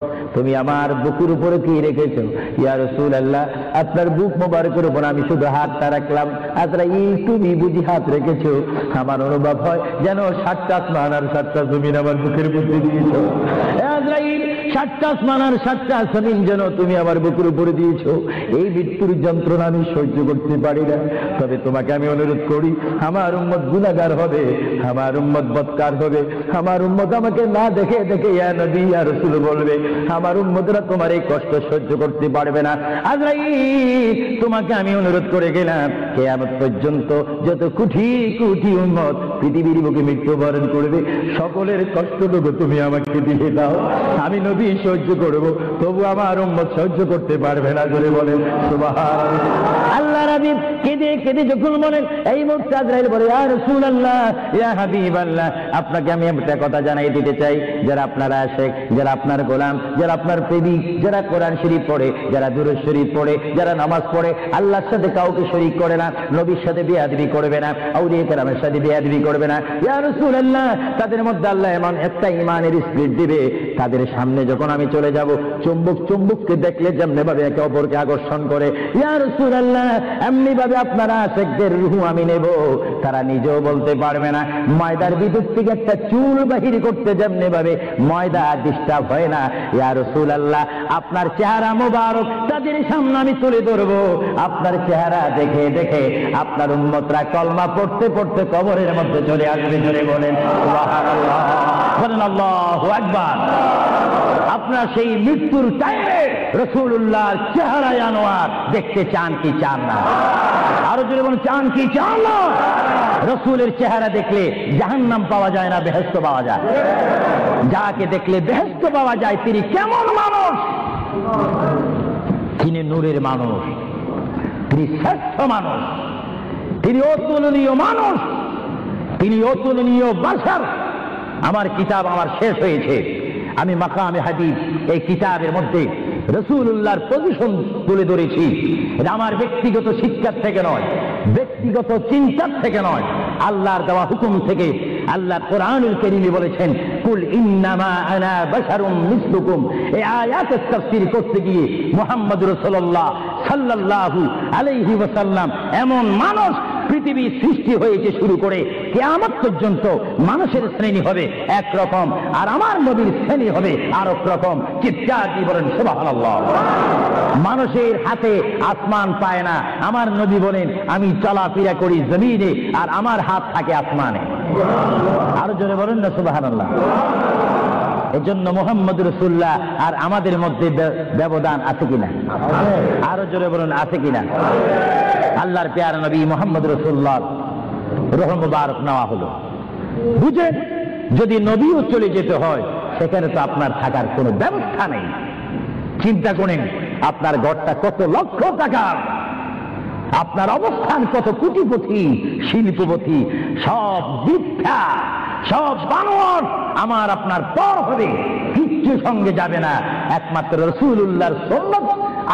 তুমি আমার বুকের উপরে কি রেখেছো? ইয়া রাসূলুল্লাহ, আপনার বুক মোবারকের উপর আমি শুধু হাতটা রাখলাম। আজরাইল, তুমি বুঝি হাত রেখেছো? আমার অনুভব হয় যেন 7টা আসমান আর 7টা জমিন আমার বুকের মধ্যে দিয়েছো। আজরাইল, 7টা আসমান আর 7টা জমিন যেন তুমি আমার বুকের উপরে দিয়েছো। এই মৃত্যুর যন্ত্রণা আমি সহ্য করতে পারি না। তবে তোমাকে আমি অনুরোধ করি, আমার উম্মত গুনাহগার হবে, আমার উম্মত বদকার হবে, আমার উম্মত আমাকে না দেখে দেখে ইয়া নবী ইয়া রাসূল বলবে, আমার উম্মতরা তোমার এই কষ্ট সহ্য করতে পারবে না। আজরাইল, তোমাকে আমি অনুরোধ করে গেলাম, কিয়ামত পর্যন্ত যত কোটি কোটি উম্মত পৃথিবীর বুকে মৃত্যুবরণ করবে, সকলের কষ্টটুকু তুমি আমাকে দিয়ে দাও। আমি নবী সহ্য করব, তবু আমার উম্মত সহ্য করতে পারবে না। জোরে বলেন সুবহানাল্লাহ। আল্লাহ রাব্বিব কেঁদে কেঁদে যখন বলেন, এই মুহূর্তে আজরাইল বলে, ইয়া রাসূলুল্লাহ, ইয়া হাবিবাল্লাহ, আপনাকে আমি একটা কথা জানাই দিতে চাই। যারা আপনার আশিক, যারা আপনার গোলাম, যারা আপনার প্রেমিক, যারা কোরআন শরীফ পড়ে, যারা দুরূদ শরীফ পড়ে, যারা নামাজ পড়ে, আল্লাহর সাথে কাউকে শরীক করে না, নবীর সাথে বেয়াদবি করবে না, আউলিয়া কেরামের সাথে বেয়াদবি করবে না, ইয়া রাসূলুল্লাহ, তাদের মধ্যে আল্লাহ এমন একটা ঈমানের স্পিরিট দিবে, তাদের সামনে যখন আমি চলে যাব, চুম্বক চুম্বককে দেখলে যেমনি ভাবে একে অপরকে আকর্ষণ করে, ইয়া রাসূলুল্লাহ, এমনি ভাবে আপনারা আশিকদের রূহ আমি নেব, তারা নিজেও বলতে পারবে না। ময়দার ভিতর থেকে একটা চুল বাহির করতে যেমনি ভাবে ময়দা ডিস্টার্ব হয় না, ইয়া রাসূলুল্লাহ, আপনার চেহারা মোবারক তাদের সামনে আমি তুলে ধরবো। আপনার চেহারা দেখে দেখে আপনার উম্মতরা কলমা পড়তে পড়তে কবরের মধ্যে চলে আসবে। জোরে বলেন সুবহানাল্লাহ, বলেন আল্লাহু আকবার। আপনার সেই মৃত্যুর টাইমে রাসূলুল্লাহর চেহারায় আনোয়ার দেখতে চান কি চান না? আরো জোরে বলেন, চান কি চান না? রাসূলের চেহারা দেখলে জাহান্নাম পাওয়া যায় না, বেহেশত পাওয়া যায়। যাকে দেখলে বেহেশত পাওয়া যায়, তিনি কেমন মানুষ? তিনি নূরের মানুষ, তিনি শ্রেষ্ঠ মানুষ, তিনি অতুলনীয় মানুষ, তিনি অতুলনীয় বাশার। আমার কিতাব আমার শেষ হয়েছে, আমি মাকামে হাদিস এই কিতাবের মধ্যে রাসূলুল্লাহর পজিশন তুলে ধরেছি। এটা আমার ব্যক্তিগত শিক্ষার থেকে নয়, ব্যক্তিগত চিন্তার থেকে নয়, আল্লাহর দেওয়া হুকুম থেকে। আল্লাহ কোরআনুল কারীমে বলেছেন, কুল ইন্নামা আনা বাশারুম মিসলুকুম। এই আয়াতের তাফসীর করতে গিয়ে মুহাম্মদ রাসূলুল্লাহ সাল্লাল্লাহু আলাইহি ওয়াসাল্লাম এমন মানুষ পৃথিবী সৃষ্টি হয়েছে শুরু করে কিয়ামত পর্যন্ত মানুষের শ্রেণী হবে একরকম, আর আমার নবীর শ্রেণী হবে আরেক রকম। চিৎকার দিয়ে বলেন সুবহানাল্লাহ। মানুষের হাতে আসমান পায় না, আমার নবী বলেন, আমি চলাফেরা করি জমিনে আর আমার হাত থাকে আসমানে। আরো জোরে বলেন না সুবহানাল্লাহ। এজন্য মুহাম্মদ রাসূলুল্লাহ আর আমাদের মধ্যে ব্যবধান আছে কিনা? আরো জোরে বলুন, আছে কিনা? আল্লাহর প্যারা নবী মুহাম্মদ রাসূলুল্লাহ রূহ মুবারক নেওয়া হলো। বুঝেন, যদি নবীও চলে যেতে হয়, সেখানে তো আপনার থাকার কোনো ব্যবস্থা নেই। চিন্তা করেন, আপনার ঘরটা কত লক্ষ টাকার, আপনার অবস্থান কত কোটিপতি শিল্পপতি, সব মিথ্যা, সব বানর আমার আপনার পর হবে, কিচ্ছু সঙ্গে যাবে না। একমাত্র রাসূলুল্লাহর সুন্নাত,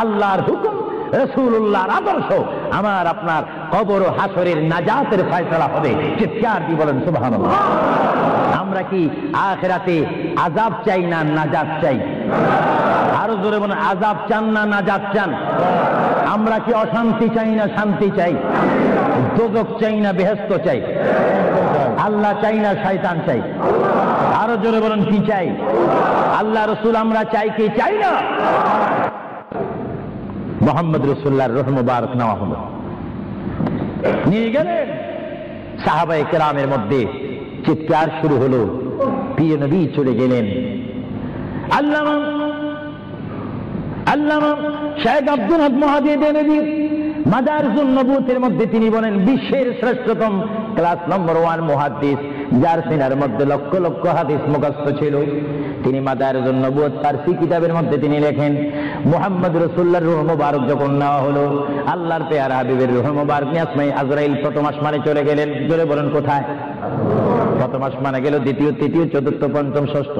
আল্লাহর হুকুম, রাসূলুল্লাহর আদর্শ আমার আপনার কবর ও হাসরের নাজাতের ফয়সালা হবে। চিৎকার দিয়ে বলেন সুবহানাল্লাহ। আমরা কি আখিরাতে আযাব চাই না নাজাত চাই? আরো জোরে বলেন, আযাব চান না নাজাত চান? আমরা কি অশান্তি চাই না শান্তি চাই? দোজখ চাই না বেহেশত চাই? আল্লাহ চাই না শয়তান চাই? আরো জোরে বলেন, কি চাই? আল্লাহ রাসূল আমরা চাই কি চাই না? মুহাম্মদ রাসূলুল্লাহর রূহ মুবারক নেওয়া হলো, নিয়ে গেলেন। সাহাবায়ে কেরামের মধ্যে চিৎকার শুরু হলো, প্রিয় নবী চলে গেলেন। আল্লামা শেখ আব্দুল হক মুহাদ্দিস নবীর মাদারিজুন নবুওয়াতের মধ্যে তিনি বলেন, বিশ্বের শ্রেষ্ঠতম ক্লাস নম্বর 1 মুহাদ্দিস, যার সিনার মধ্যে লক্ষ লক্ষ হাদিস মুখস্থ ছিল। তিনি মাদারিজুন নবুওয়াত ফারসি কিতাবের মধ্যে তিনি লেখেন, মুহাম্মদ রাসূলুল্লাহর রূহ মুবারক যখন নেওয়া হলো, আল্লাহর পেয়ারা হাবিবের রূহ মুবারক নিয়ে আসমানে আজরাইল প্রথম আসমানে চলে গেলেন। জোরে বলেন, কোথায়? প্রথম আসমানে গেল, দ্বিতীয়, তৃতীয়, চতুর্থ, পঞ্চম, ষষ্ঠ,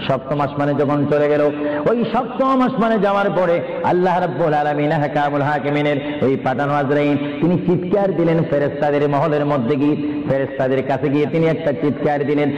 সপ্তম আসমানে যখন চলে গেল, ওই সপ্তম আসমানে যাওয়ার পরে আল্লাহ রাব্বুল আলামিন হাকামুল হাকিমিনের ওই পাঠানো আজরাইল তিনি চিৎকার দিলেন ফেরেশতাদের মহলের মধ্যে গিয়ে, ফেরেশতাদের কাছে গিয়ে তিনি একটা চিৎকার দিলেন,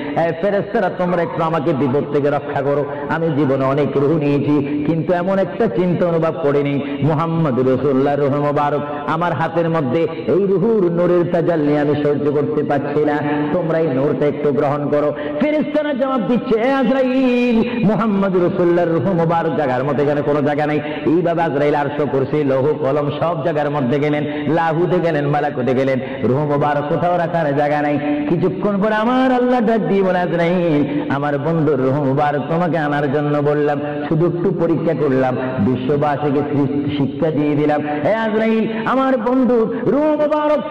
ফেরেশতারা তোমরা একটু আমাকে বিপদ থেকে রক্ষা করো। আমি জীবনে অনেক রূহ নিয়েছি, কিন্তু এমন একটা চিন্তা অনুভব করিনি মুহাম্মদ রাসূলুল্লাহর রূহ মুবারক আমার হাতের মধ্যে, এই রূহুর নূরের তাজাল্লি আমি সহ্য করতে পারছি না, তোমরা এই নূরটা একটু গ্রহণ করো। ফেরেশতারা জবাব দিচ্ছে, আজরাইল, মুহাম্মদ রাসূলুল্লাহর রূহ মুবারক জায়গার মধ্যে এখানে কোনো জায়গা নাই। এইভাবে আজরাইল আরশ কুরসি লৌহ কলম সব জায়গার মধ্যে গেলেন, লাহুতে গেলেন, মালাকুতে গেলেন, রূহ মুবারক কোথাও রাখার জায়গা নাই। কিছুক্ষণ পরে আমার আল্লাহ ডাক দিয়ে বলে, আজরাইল, আমার বন্ধুর রূহ মুবারক তোমাকে আনার জন্য বললাম, শুধু একটু পরীক্ষা করলাম, বিশ্ববাসীকে শিক্ষা দিয়ে দিলাম। হে আজরাইল, আমার বন্ধুর রূহ মুবারক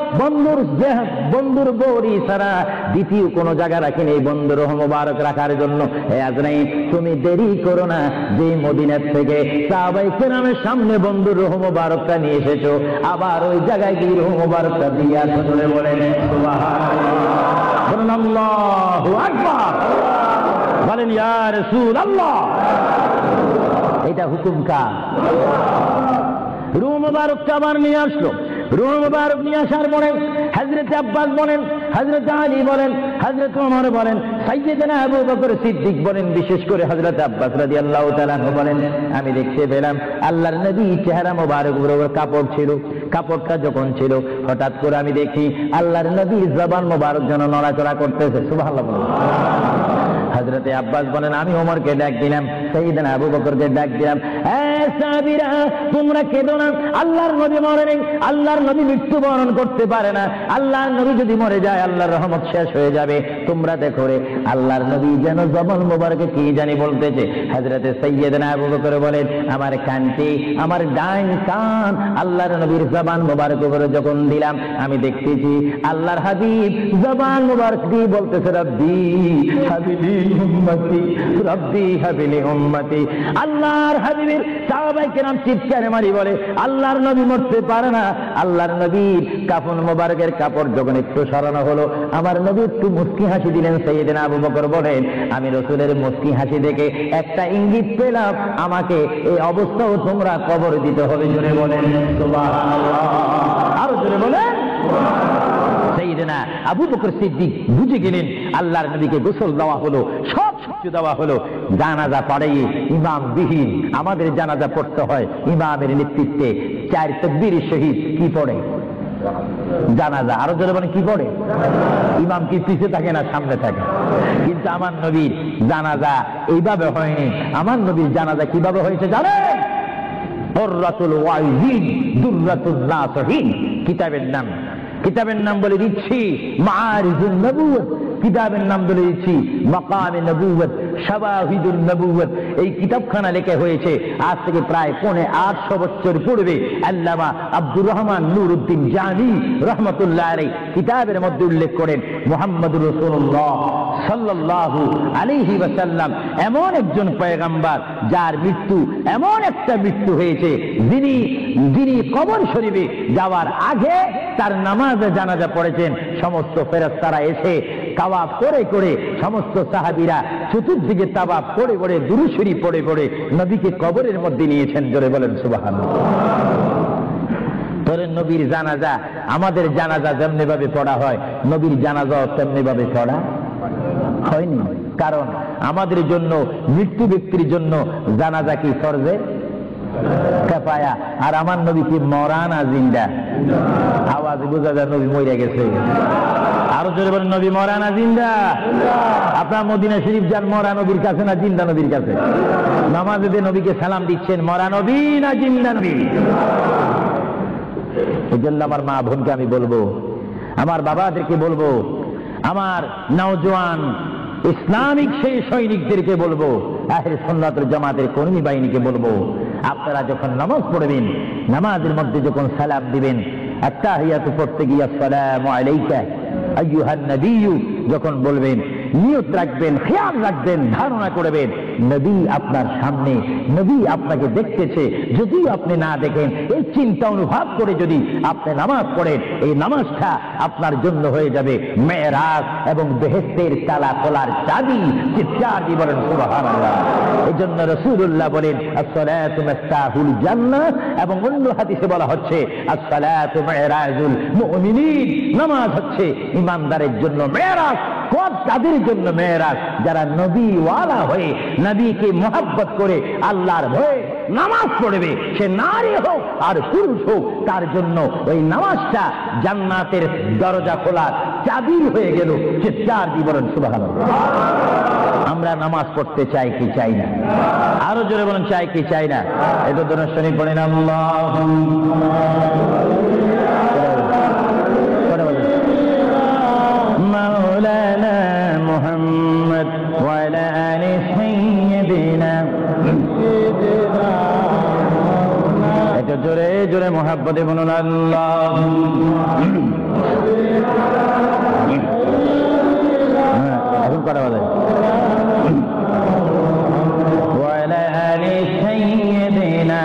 বন্ধুর গৌরী ছাড়া দ্বিতীয় কোন জায়গা রাখিনি এই বন্ধুর রূহ মুবারক রাখার জন্য। হে আজরাইল, তুমি দেরি করো না, যে মদিনার থেকে সাহাবায়ে কেরামের সামনে বন্ধুর রূহ মুবারকটা নিয়ে এসেছো, আবার ওই জায়গায় গিয়ে রূহ মুবারকটা দিয়ে আসো। বলেন সুবহানাল্লাহ, বলেন আল্লাহু আকবার, বলেন ইয়া রাসূলুল্লাহ। এটা হুকুম কার? রূহ মুবারকটা আবার নিয়ে আসলো। রূহ মুবারক নিয়ে আসার পরে হযরত আব্বাস বলেন, হযরত আলী বলেন, হযরত ওমর বলেন, সাইয়্যিদনা আবু বকর সিদ্দিক বলেন, বিশেষ করে হযরত আব্বাস রাদিয়াল্লাহু তাআলা আনহু বলেন, আমি দেখতে পেলাম আল্লাহর নবী চেহারা মুবারক উপর কাপড় ছিল। কাপড়টা যখন ছিল, হঠাৎ করে আমি দেখি আল্লাহর নবীর জবান মুবারক যেন নড়াচড়া করতেছে। সুবহানাল্লাহ। হযরত আব্বাস বলেন, আমি ওমরকে ডাক দিলাম, সাইয়্যিদনা আবু বকরকে ডাক দিলাম, সাহাবীরা তোমরা কেঁদো না, আল্লাহর নবী মরে নেই, আল্লাহর নবী মৃত্যুবরণ করতে পারে না, আল্লাহর নবী যদি মরে যায় আল্লাহর রহমত শেষ হয়ে যাবে। তোমরা দেখো রে, আল্লাহর নবী যেন জবান মোবারকে কি জানি বলতেছে। হযরত সাইয়্যিদনা আবু বকর বলেন, আমার কানটি, আমার ডাইন কান আল্লাহর নবীর জবান মোবারক উপরে যখন দিলাম, আমি দেখতেছি আল্লাহর হাবিব জবান মোবারক দিয়ে বলতেছে, রব্বি হাবিলি উম্মতি, রব্বি হাবিলি উম্মতি। আল্লাহর হাবিবের সাহাবায়ে কেরাম চিৎকার মারি বলে, আল্লাহর নবী মরতে পারে না। আল্লাহর নবীর কাফন মোবারকের কাপড় যখন একটু সরানো হলো, আমার নবী একটু মুস্কি হাসি দিলেন। সাইয়্যিদনা আবু বকর বলেন, আমি রাসূলের মুস্কি হাসি দেখে একটা ইঙ্গিত পেলাম, আমাকে এই অবস্থাও তোমরা কবর দিতে হবে। জোরে বলেন সুবহানাল্লাহ, আরো জোরে বলেন। সাইয়্যিদনা আবু বকর সিদ্দিক বুঝে গেলেন, আল্লাহর নবীকে গোসল দেওয়া হলো, সব কিছু দেওয়া হলো, জানাজা পড়াইয়ে ইমাম বিহীন আমাদের জানাজা পড়তে হয় ইমামের নেতৃত্বে। 4 তাকবীর শহীদ কি পড়ে? জানাজা। আরো জোরে বলেন, কি পড়ে? ইমাম কি পিছে থাকে না সামনে থাকে? কিন্তু আমার নবীর জানাজা এইভাবে হয়নি। আমার নবীর জানাজা কিভাবে হয়েছে জানেন? দুররাতুল ওয়াইজিন, দুররাতুন নাসিহিন কিতাবের নাম বলে দিচ্ছি মাআরিজুন নবুওয়াত, কিতাবের নাম বলে দিচ্ছি মাকামে নবুওয়াত, শাওয়াহিদুন নবুওয়াত। এই কিতাবখানা লেখা হয়েছে আজ থেকে প্রায় 850 বছর পূর্বে। আল্লামা আব্দুর রহমান নুরউদ্দিন জানি রহমাতুল্লাহ আলাইহি কিতাবের মধ্যে উল্লেখ করেন, মুহাম্মদুর রাসূলুল্লাহ সাল্লাল্লাহু আলাইহি ওয়াসাল্লাম এমন একজন পয়গম্বর যার মৃত্যু এমন একটা মৃত্যু হয়েছে, যিনি কবর শরীফে যাওয়ার আগে তার নামাজে জানাজা পড়েছেন। সমস্ত ফেরেশতারা এসে তাওয়াফ করে করে, সমস্ত সাহাবীরা চতুর্দিকে তাওয়াফ করে করে, দুরূদ শরীফ পড়ে পড়ে নবীকে কবরের মধ্যে নিয়েছেন। জোরে বলেন সুবহানাল্লাহ। তোর নবীর জানাজা, আমাদের জানাজা যেমনি ভাবে পড়া হয়, নবীর জানাজাও তেমনি ভাবে পড়া হয়নি। কারণ আমাদের জন্য, মৃত্যু ব্যক্তির জন্য জানাজা কি ফরজে কিফায়া, আর আমার নবী কি মরা না জিন্দা? আওয়াজ বোঝা যায় নবী মরে গেছে। আরো জোরে বলেন, নবী মরা না জিন্দা? আপনার মদিনা শরীফ যান, মরা নবীর কাছে না জিন্দা নবীর কাছে? নামাজে দিয়ে নবীকে সালাম দিচ্ছেন, মরা নবী না জিন্দা নবী? এই জন্য আমার মা বোনকে আমি বলবো, আমার বাবাদেরকে বলবো, আমার নওজোয়ান ইসলামিক সেই সৈনিকদেরকে বলবো, আহলে সুন্নাত ওয়াল জামাতের কর্মী বাহিনীকে বলবো, আপনারা যখন নামাজ পড়বেন, নামাজের মধ্যে যখন সালাম দিবেন, আত্তাহিয়াতু পড়তে গিয়ে আসসালামু আলাইকা আইয়ুহান নবিয়্যু যখন বলবেন, নিয়ত রাখবেন, খেয়াল রাখবেন, ধারণা করবেন নবী আপনার সামনে, নবী আপনাকে দেখতেছে। যদিও আপনি না দেখেন, এই চিন্তা অনুভব করে যদি আপনি নামাজ পড়েন, এই নামাজটা আপনার জন্য হয়ে যাবে মেরাজ এবং বেহেশতের তালা খোলার চাবি। চিৎকার দিয়ে বলেন সুবহানাল্লাহ। এই জন্য রাসূলুল্লাহ বলেন আসসালাতু মিফতাহুল জান্নাহ, এবং অন্য হাদিসে বলা হচ্ছে আসসালাতু মিরাজুল মুমিনিন, নামাজ হচ্ছে ঈমানদারের জন্য মেরাজ। তাদের জন্য মেরাজ যারা নবী ওয়ালা হয়ে নবীকে মহব্বত করে আল্লাহর ভয়ে নামাজ পড়বে, সে নারী হোক আর পুরুষ হোক, তার জন্য ওই নামাজটা জান্নাতের দরজা খোলার চাবি হয়ে গেল। চিৎকার দিয়ে বলেন সুবহানাল্লাহ। আমরা নামাজ পড়তে চাই কি চাই না? আরো জোরে বলেন চাই কি চাই না? এটা দরুদ শরীফ পড়েন মাওলানা মুহাম্মদ ওয়া আলা আলি সাইয়্যিদিনা। এটা জোরে জোরে মুহাব্বতে বলুন আল্লাহ। এখন করা বলে ওয়া আলা আলি সাইয়্যিদিনা।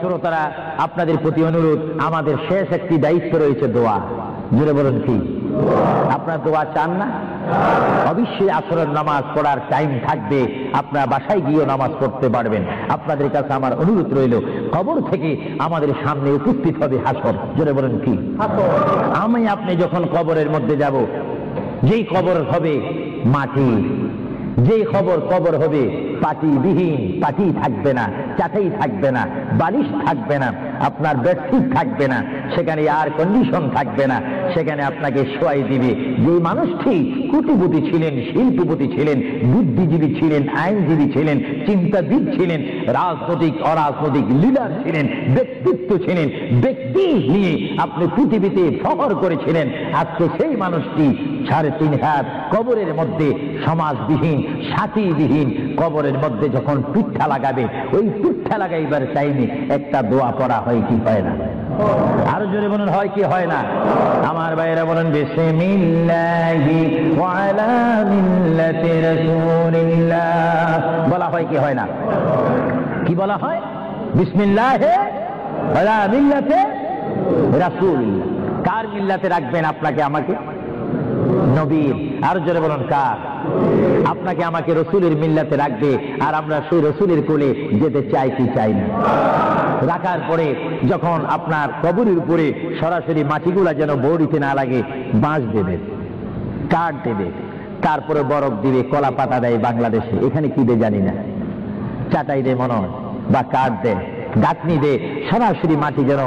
শ্রোতারা, আপনাদের প্রতি অনুরোধ, আমাদের শেষ একটি দায়িত্ব রয়েছে দোয়া। জোরে বলেন কি? আপনার দোয়া চান না? অবশ্যই আসরের নামাজ পড়ার টাইম থাকবে, আপনারা বাসায় গিয়েও নামাজ পড়তে পারবেন। আপনাদের কাছে আমার অনুরোধ রইল, কবর থেকে আমাদের সামনে উপস্থিত হবে হাসর। জোরে বলেন কি? আমি আপনি যখন কবরের মধ্যে যাব, যেই কবর হবে মাটি, যেই কবর হবে পাটিবিহীন, পাটি থাকবে না, চাটাই থাকবে না, বালিশ থাকবে না, আপনার বেডশিট থাকবে না, সেখানে এয়ার কন্ডিশন থাকবে না, সেখানে আপনাকে শোয়াই দিবে যে মানুষটি কোটিপতি ছিলেন, শিল্পপতি ছিলেন, বুদ্ধিজীবী ছিলেন, আইনজীবী ছিলেন, চিন্তাবিদ ছিলেন, রাজনৈতিক অরাজনৈতিক লিডার ছিলেন, ব্যক্তিত্ব ছিলেন, ব্যক্তি নিয়ে আপনি পৃথিবীতে ফখর করেছিলেন। আজকে সেই মানুষটি 3.5 হাত কবরের মধ্যে সমাজবিহীন, সাথীবিহীন কবরের মধ্যে যখন পিঠা লাগাবে, ওই পিঠা লাগাইবার টাইমে একটা দোয়া পড়া হয় কি হয় না? আরো জোরে বলুন হয় কি হয় না? আমার ভাইয়েরা বলেন বিসমিল্লাহি ওয়া আলা মিল্লাতি রাসূলিল্লাহ বলা হয় কি হয় না? কি বলা হয়? বিসমিল্লাহি ওয়া আলা মিল্লাতি রাসূলিল্লাহ। কার মিল্লাতে রাখবেন আপনাকে আমাকে? নবীর। আর জোরে বলুন কার? আপনাকে আমাকে রসুলের মিল্লাতে রাখবে, আর আমরা সেই রসুলের কোলে যেতে চাই কি চাই না? রাখার পরে যখন আপনার কবরের উপরে সরাসরি মাটিগুলা যেন বৌড়িতে না লাগে, বাঁশ দেবে, কাঠ দেবে, তারপরে বরফ দিবে, কলা পাতা দেয় বাংলাদেশে, এখানে কি দেয় জানি না, চাটাই দেয় মনে হয়, বা কাঠ দেয়, গাঁথনি দেয়, সরাসরি মাটি যেন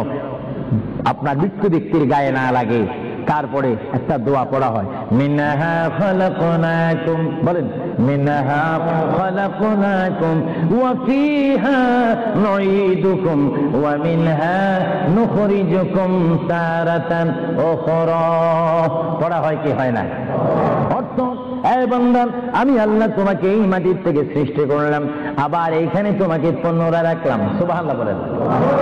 আপনার মৃত্যু ব্যক্তির গায়ে না লাগে। তারপরে একটা দোয়া পড়া হয়, মিনহা খালাকনাকুম, বলেন মিনহা খালাকনাকুম ওয়া ফিহা নুঈদুকুম ওয়া মিনহা নুখরিজুকুম তারাতান উখরা। পড়া হয় কি হয় না? অর্থ, এই বান্দা, আমি আল্লাহ তোমাকে এই মাটির থেকে সৃষ্টি করলাম, আবার এইখানে তোমাকে পুনরায় রাখলাম। সুবহানাল্লাহ বলেন।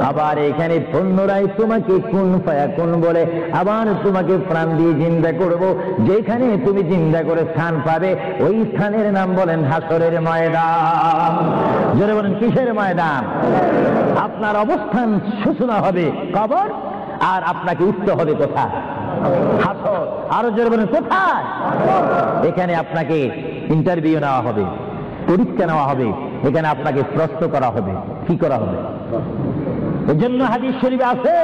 আবার এইখানে পুনরায় তোমাকে কুন ফায়াকুন বলে আবার তোমাকে প্রাণ দিয়ে জিন্দা করব। যেখানে তুমি জিন্দা করে স্থান পাবে, ওই স্থানের নাম বলেন হাসরের ময়দান। জোরে বলেন কিসের ময়দান? আপনার অবস্থান সূচনা হবে কবর, আর আপনাকে উঠতে হবে কোথায়? হাসর। আরো জোরে বলেন কোথায়? এখানে আপনাকে ইন্টারভিউ নেওয়া হবে, পরীক্ষা নেওয়া হবে, এখানে আপনাকে প্রশ্ন করা হবে। কি করা হবে? এর জন্য হাদিস শরীফে আছে,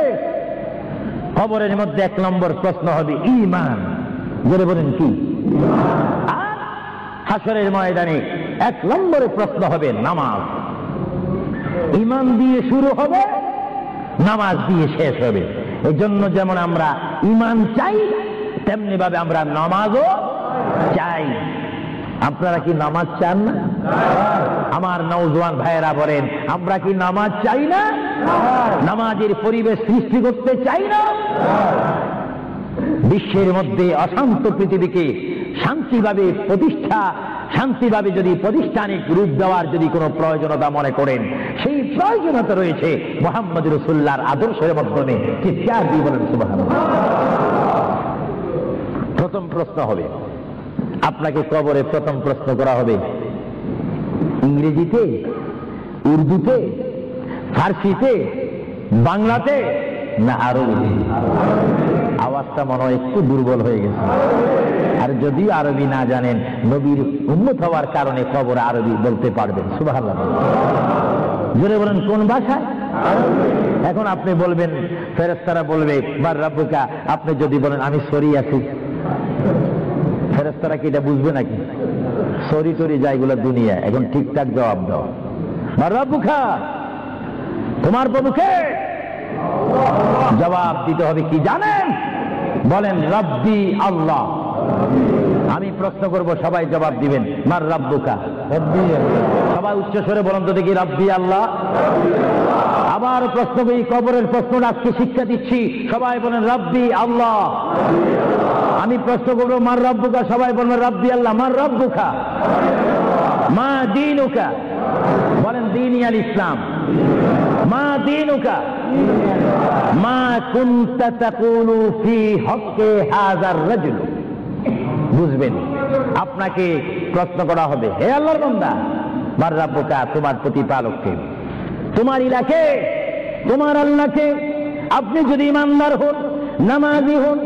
কবরের মধ্যে 1 নম্বর প্রশ্ন হবে ঈমান। জোরে বলেন কি? আর হাসরের ময়দানে 1 নম্বরে প্রশ্ন হবে নামাজ। ঈমান দিয়ে শুরু হবে, নামাজ দিয়ে শেষ হবে। এই জন্য যেমন আমরা ঈমান চাই, তেমনি ভাবে আমরা নামাজও চাই। আপনারা কি নামাজ চান না? আমার নওজোয়ান ভাইয়েরা বলেন, আমরা কি নামাজ চাই না? নামাজের পরিবেশ সৃষ্টি করতে চাই না? বিশ্বের মধ্যে অশান্ত পৃথিবীকে শান্তিভাবে যদি প্রতিষ্ঠানিক রূপ দেওয়ার যদি কোনো প্রয়োজনীয়তা মনে করেন, সেই প্রয়োজনীয়তা রয়েছে মুহাম্মদ রাসূলুল্লাহর আদর্শের মাধ্যমে। চিৎকার দিয়ে বলেন সুবহানাল্লাহ। প্রথম প্রশ্ন হবে, আপনাকে কবরে প্রথম প্রশ্ন করা হবে ইংরেজিতে, উর্দুতে, ফার্সিতে, বাংলাতে না আরবিতে? আওয়াজটা মনে হয় একটু দুর্বল হয়ে গেছে। আর যদিও আরবি না জানেন, নবীর উম্মত হওয়ার কারণে কবরে আরবি বলতে পারবেন। সুবহানাল্লাহ। জোরে বলেন কোন ভাষায়? এখন আপনি বলবেন, ফেরেশতারা বলবে মান রাব্বুকা, আপনি যদি বলেন আমি সরি আছি, ফেরেশতারা কি এটা বুঝবে নাকি? সরি টরি যাইগুলো দুনিয়া। এখন ঠিকঠাক জবাব দাও, মান রাব্বুকা, তোমার প্রভুকে। জবাব দিতে হবে কি জানেন? বলেন রব্বি আল্লাহ। আমি প্রশ্ন করব, সবাই জবাব দিবেন মান রাব্বুকা। সবাই উচ্চ স্বরে বলেন তো দেখি, রব্বি আল্লাহ। আবার প্রশ্ন করি, কবরের প্রশ্ন আজকে শিক্ষা দিচ্ছি, সবাই বলেন রব্বি আল্লাহ। আমি প্রশ্ন করবো মান রাব্বুকা, সবাই বলবেন রব্বি আল্লাহ। মান রাব্বুকা, মা দীনুকা, বলেন দীনি আল ইসলাম। মা দীনুকা, মা কুনতা তাকুলু ফি হক্কে হাযার রাজুল। বুঝবেন, আপনাকে প্রশ্ন করা হবে, হে আল্লাহর বান্দা, মান রাব্বুকা, তোমার প্রতিপালককে, তোমার ইলাকে, তোমার আল্লাহকে। আপনি যদি ইমানদার হন, নামাজি হন,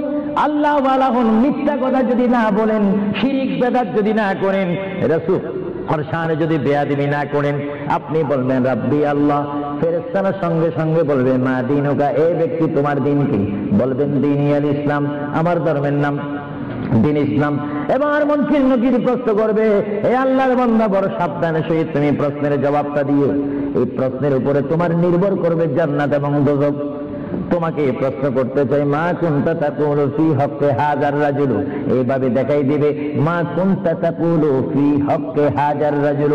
আল্লাহ ওয়ালা হন, মিথ্যা কথা যদি না বলেন, শিরিক বেদাত যদি না করেন, রাসূল ফরসানে যদি বেয়াদবি না করেন, আপনি বলবেন রব্বি আল্লাহ। ফেরেশতারা সঙ্গে সঙ্গে বলবে মা দীনুকা, এই ব্যক্তি তোমার দিন কি? বলবেন দীনি আল ইসলাম, আমার ধর্মের নাম দিন ইসলাম। এবার মুনকির নকির প্রশ্ন করবে, হে আল্লাহর বান্দা, বড় সাবধানের সহিত তুমি প্রশ্নের জবাবটা দিও। এই প্রশ্নের উপরে তোমার নির্ভর করবে জান্নাত এবং দোজখ। তোমাকে প্রশ্ন করতে চাই, মা কুনতা তাকুলু ফি হক্কে হাযার রাজুল। এইভাবে দেখাই দিবে, মা কুনতা তাকুলু ফি হক্কে হাযার রাজুল।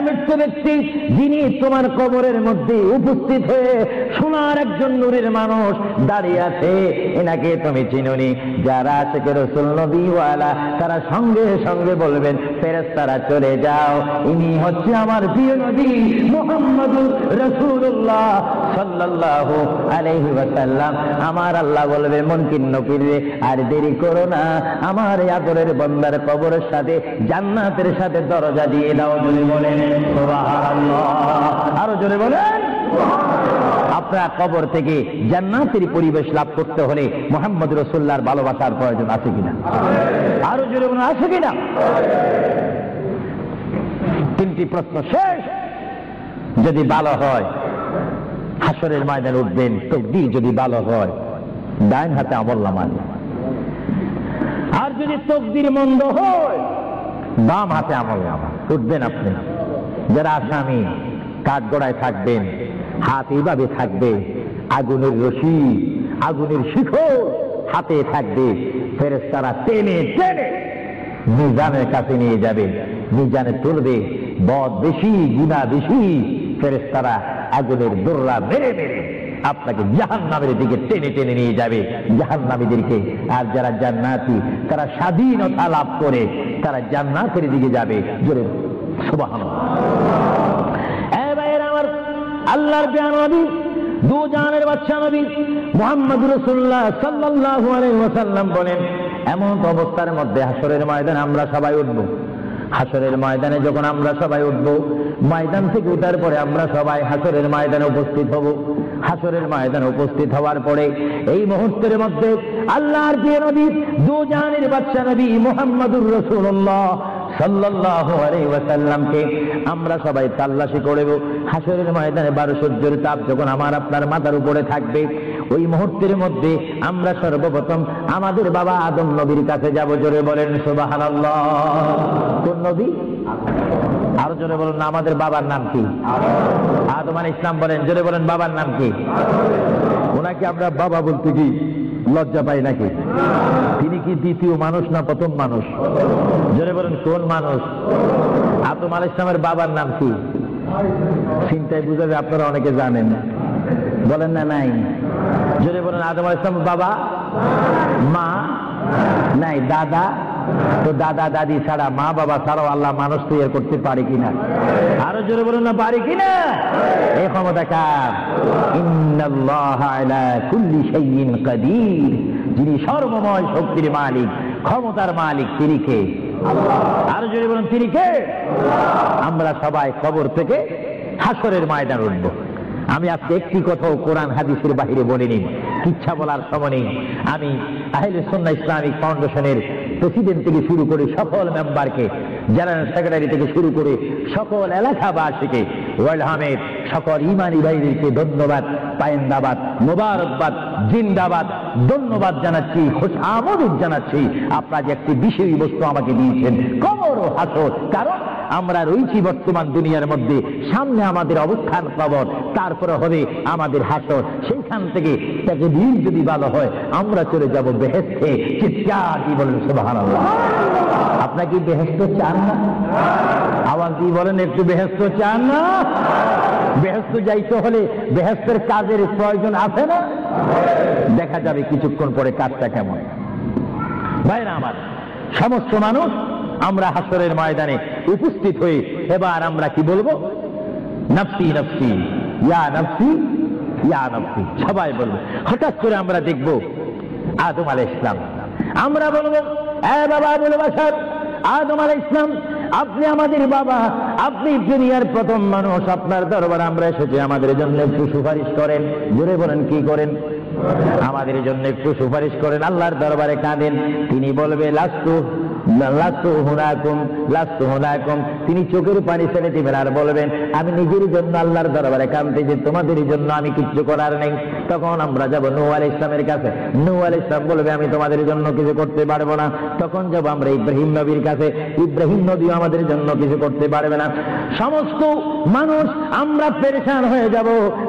মৃত্যু ব্যক্তি, যিনি তোমার কবরের মধ্যে উপস্থিত হয়ে সোনার একজন নূরের মানুষ দাঁড়িয়ে আছে, এনাকে তুমি চিনোনি? যারা আশিকে রাসূল নবীওয়ালা, তারা সঙ্গে সঙ্গে বলবেন, ফেরেশতারা চলে যাও, ইনি হচ্ছে আমার প্রিয় নবী মুহাম্মদুর রাসূলুল্লাহ সাল্লাল্লাহু আলাইহি ওয়াসাল্লাম। আমার আল্লাহ বলবে মুনকির নকির রে, আর দেরি করো না, আমার আদরের বান্দার কবরের সাথে জান্নাতের সাথে দরজা দিয়ে দাও। জোরে বলেন সুবহানাল্লাহ, আরো জোরে বলেন। আপনার কবর থেকে জান্নাতের পরিবেশ লাভ করতে হলে মুহাম্মদ রাসূলুল্লাহর ভালোবাসার প্রয়োজন আছে কিনা? আরো জোরে বলেন, আছে কিনা? তিনটি প্রশ্ন শেষ। যদি ভালো হয় হাসরের ময়দানে উঠবেন, তাকদীর যদি ভালো হয় ডাইন হাতে আমলনামা, আর যদি তাকদীর মন্দ হয় বাম হাতে আমলনামা। উঠবেন আপনি, যারা আসামি কাঠগড়ায় থাকবেন, হাত এইভাবে থাকবে, আগুনের রশি, আগুনের শিখর হাতে থাকবে, ফেরেশতারা টেনে টেনে মিজানের কাছে নিয়ে যাবে, মিজানে তুলবে, বদ বেশি গুনাহ বেশি, ফেরেশতারা আগুনের দোররা মেরে মেরে আপনাকে জাহান্নামের দিকে টেনে টেনে নিয়ে যাবে, জাহান্নামীদেরকে। আর যারা জান্নাতি, তারা স্বাধীনতা লাভ করে তারা জান্নাতের দিকে যাবে। জোরে সুবহানাল্লাহ। এ ভাইয়েরা আমার, আল্লাহর প্রিয় নবী, দু জাহানের বাদশা নবী মুহাম্মদুর রাসূলুল্লাহ সাল্লাল্লাহু আলাইহি ওয়াসাল্লাম বলেন, এমন অবস্থার মধ্যে হাসরের ময়দানে আমরা সবাই উঠব। হাসরের ময়দানে যখন আমরা সবাই উঠব, ময়দান থেকে উঠার পরে আমরা সবাই হাসরের ময়দানে উপস্থিত হব। হাসরের ময়দানে উপস্থিত হওয়ার পরে এই মুহূর্তের মধ্যে আল্লাহর প্রিয় নবী, দু জাহানের বাদশা নবী মুহাম্মদুর রাসূলুল্লাহ সাল্লাল্লাহু আলাইহি ওয়াসাল্লামকে আমরা সবাই তাল্লাশি করব। হাসরের ময়দানে 12 সূর্যের তাপ যখন আমার আপনার মাথার উপরে থাকবে, ওই মুহূর্তের মধ্যে আমরা সর্বপ্রথম আমাদের বাবা আদম নবীর কাছে যাব। জোরে বলেন সুবহানাল্লাহ। কোন নবী? আরো জোরে বলেন না, আমাদের বাবার নাম কি? আদম আলাইহিস সালাম। বলেন, জোরে বলেন, বাবার নাম কি? ওনাকে আমরা বাবা বলতে কি লজ্জা পাই নাকি? তিনি কি দ্বিতীয় মানুষ না প্রথম মানুষ? জোরে বলেন কোন মানুষ? আদম আলাইহিস সালামের বাবার নাম কি? চিন্তায় বুঝাবে আপনারা অনেকে জানেন, বলেন না নাই? জোরে বলেন, আদম আলাইহিস সালামের বাবা, মা নাই, দাদা। তো দাদা দাদি ছাড়া, মা বাবা ছাড়াও আল্লাহ মানুষ তৈরি করতে পারে কিনা? আরো জোরে বলুন না, পারে কিনা? এই ক্ষমতা কার? ইন্নাল্লাহা আলা কুল্লি শাইইন কাদির। যিনি সর্বময় শক্তির মালিক, ক্ষমতার মালিক তিনি কে? আরো জোরে বলুন, তিনি কে? আমরা সবাই কবর থেকে হাসরের ময়দান উঠব। আমি আজকে একটি কথাও কোরআন হাদিসের বাহিরে বলিনি, ইচ্ছা বলার সময় নেই। আমি আহলে সুন্নাহ ইসলামিক ফাউন্ডেশনের প্রেসিডেন্ট থেকে শুরু করে সকল মেম্বারকে, জেনারেল সেক্রেটারি থেকে শুরু করে সকল এলাকাবাসীকে, ওয়ার্ল্ড হামেদ সকল ইমানি ভাইদেরকে ধন্যবাদ, পায়েন্দাবাদ, মোবারকবাদ, জিন্দাবাদ, ধন্যবাদ জানাচ্ছি, খুশ আমোদ জানাচ্ছি। আপনারা যে একটি বিশেষ বস্তু আমাকে দিয়েছেন, কবর ও হাসর। কারণ আমরা রয়েছি বর্তমান দুনিয়ার মধ্যে, সামনে আমাদের অবস্থান কবর, তারপরে হবে আমাদের হাসর। সেইখান থেকে তাকে দিন যদি ভালো হয় আমরা চলে যাব বেহেশতে। চিৎকার দিয়ে বলেন সুবহানাল্লাহ। আপনারা কি বেহেশত চান না? আওয়াজ দিয়ে বলেন, একটু বেহেশত চান না? বেহেশত যাইতে হলে বেহেশতের কাজের প্রয়োজন আছে না? দেখা যাবে কিছুক্ষণ পরে কাজটা কেমন। ভাইরা আমার, সমস্ত মানুষ আমরা হাসরের ময়দানে উপস্থিত হয়ে এবার আমরা কি বলবো? নফসি নফসি, ইয়া নফসি ইয়া নফসি, সবাই বলবো। হঠাৎ করে আমরা দেখব আদম আলাইহিস সালাম, আমরা বলবো, এ বাবা বলে বাসার আদম আলাইহিস সালাম, আপনি আমাদের বাবা, আপনি দুনিয়ার প্রথম মানুষ, আপনার দরবারে আমরা এসেছি, আমাদের জন্য একটু সুপারিশ করেন। জোরে বলেন, কি করেন? আমাদের জন্য একটু সুপারিশ করেন। আল্লাহর দরবারে কাঁদেন। তিনি বলবে লাস্তু লাস্তু হুনাকুম লাস্তু হুনাকুম, তিনি চোখের পানি ছেড়ে দিবেন আর বলবেন, আমি নিজের জন্য আল্লাহর দরবারে কাঁদতেছি, তোমাদের জন্য আমি কিচ্ছু করার নেই। তখন আমরা যাব নূহ আলাইহিস সালামের কাছে। নূহ আলাইহিস সালাম বলবে, আমি তোমাদের জন্য কিছু করতে পারবো না। তখন যাব আমরা ইব্রাহিম নবীর কাছে। ইব্রাহিম নবী আমাদের জন্য কিছু করতে পারবে না। সমস্ত মানুষ আমরা পেরেশান হয়ে যাব।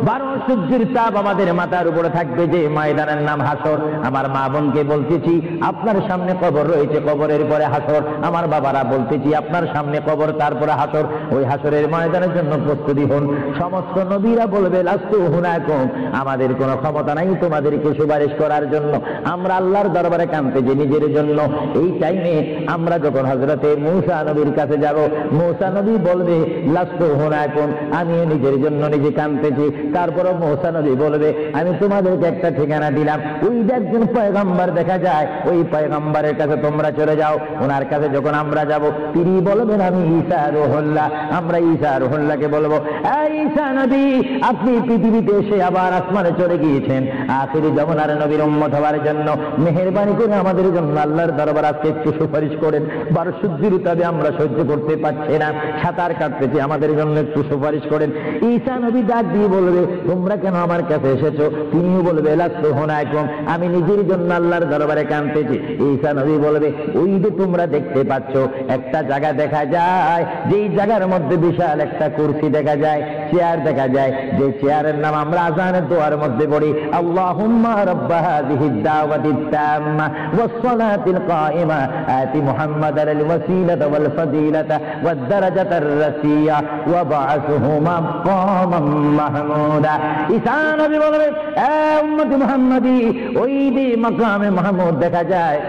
12 সূর্যের তাপ আমাদের মাথার উপরে থাকবে, যে ময়দানের নাম হাসর। আমার মা বোনকে বলতেছি, আপনার সামনে কবর রয়েছে, কবরের পরে হাসর। আমার বাবারা বলতেছি, আপনার সামনে কবর, তারপরে হাসর। ওই হাসরের ময়দানের জন্য প্রস্তুতি হন। সমস্ত নবীরা বলবে লাস্তু হুনাকুম, আমাদের কোনো ক্ষমতা নাই তোমাদেরকে সুপারিশ করার জন্য। আমরা আল্লাহর দরবারে কাঁদতেছি নিজের জন্য। এই টাইমে আমরা যখন হযরতে মূসা নবীর কাছে যাব, মূসা নবী বলবে লাস্তু হুনাকুম, আমি নিজের জন্য নিজে কাঁদতেছি। তারপরে মূসা নবী বলবে, আমি তোমাদেরকে একটা ঠিকানা দিলাম, ওই একজন পয়গম্বর দেখা যায়, ওই পয়গম্বরের কাছে তোমরা চলে যাও। ওনার কাছে যখন আমরা যাব, তিনি বলবেন, আমি ঈসা রুহুল্লাহ। আমরা ঈসা রুহুল্লাহকে বলবো, এই ঈসা নবী, আপনি পৃথিবীতে এসে আবার আসমানে চলে গিয়েছেন আখিরি জামানার নবীর উম্মত হওয়ার জন্য। মেহেরবানি করে আমাদের জন্য আল্লাহর দরবার আজকে একটু সুপারিশ করেন। 12 সূর্যের তাপে আমরা সহ্য করতে পারছি না, সাঁতার কাটতেছি, আমাদের জন্য একটু সুপারিশ করেন। ঈসা নবী ডাক দিয়ে বলবে, তোমরা কেন আমার কাছে এসেছো? তিনিও বলবে লাস্তু হুনাকুম, আমি নিজের জন্য আল্লাহর দরবারে কাঁদতেছি। ঈসা নবী বলবে, ওই যে তোমরা দেখতে পাচ্ছ একটা জায়গা দেখা যায়, যেই জায়গার মধ্যে বিশাল একটা কুরসি দেখা যায়, চেয়ার দেখা যায়, যে চেয়ারের নাম আমরা আযানের দোয়ার মধ্যে পড়ি, আল্লাহুম্মা রাব্বা হাযিহিদ দাওয়াতিত তাম্মা ওয়াস সালাতিল কায়িমা আতি মুহাম্মাদাল ওয়াসিলাতা ওয়াল ফাদিলাতা ওয়াদ দারাজাতার রাসিয়া ওয়া বা'আসহু মাকামান মাহমুদা। ঈসা নবী বলবে, এ উম্মতি মুহাম্মাদি, ওই যে মাকামে মাহমুদ দেখা যায়,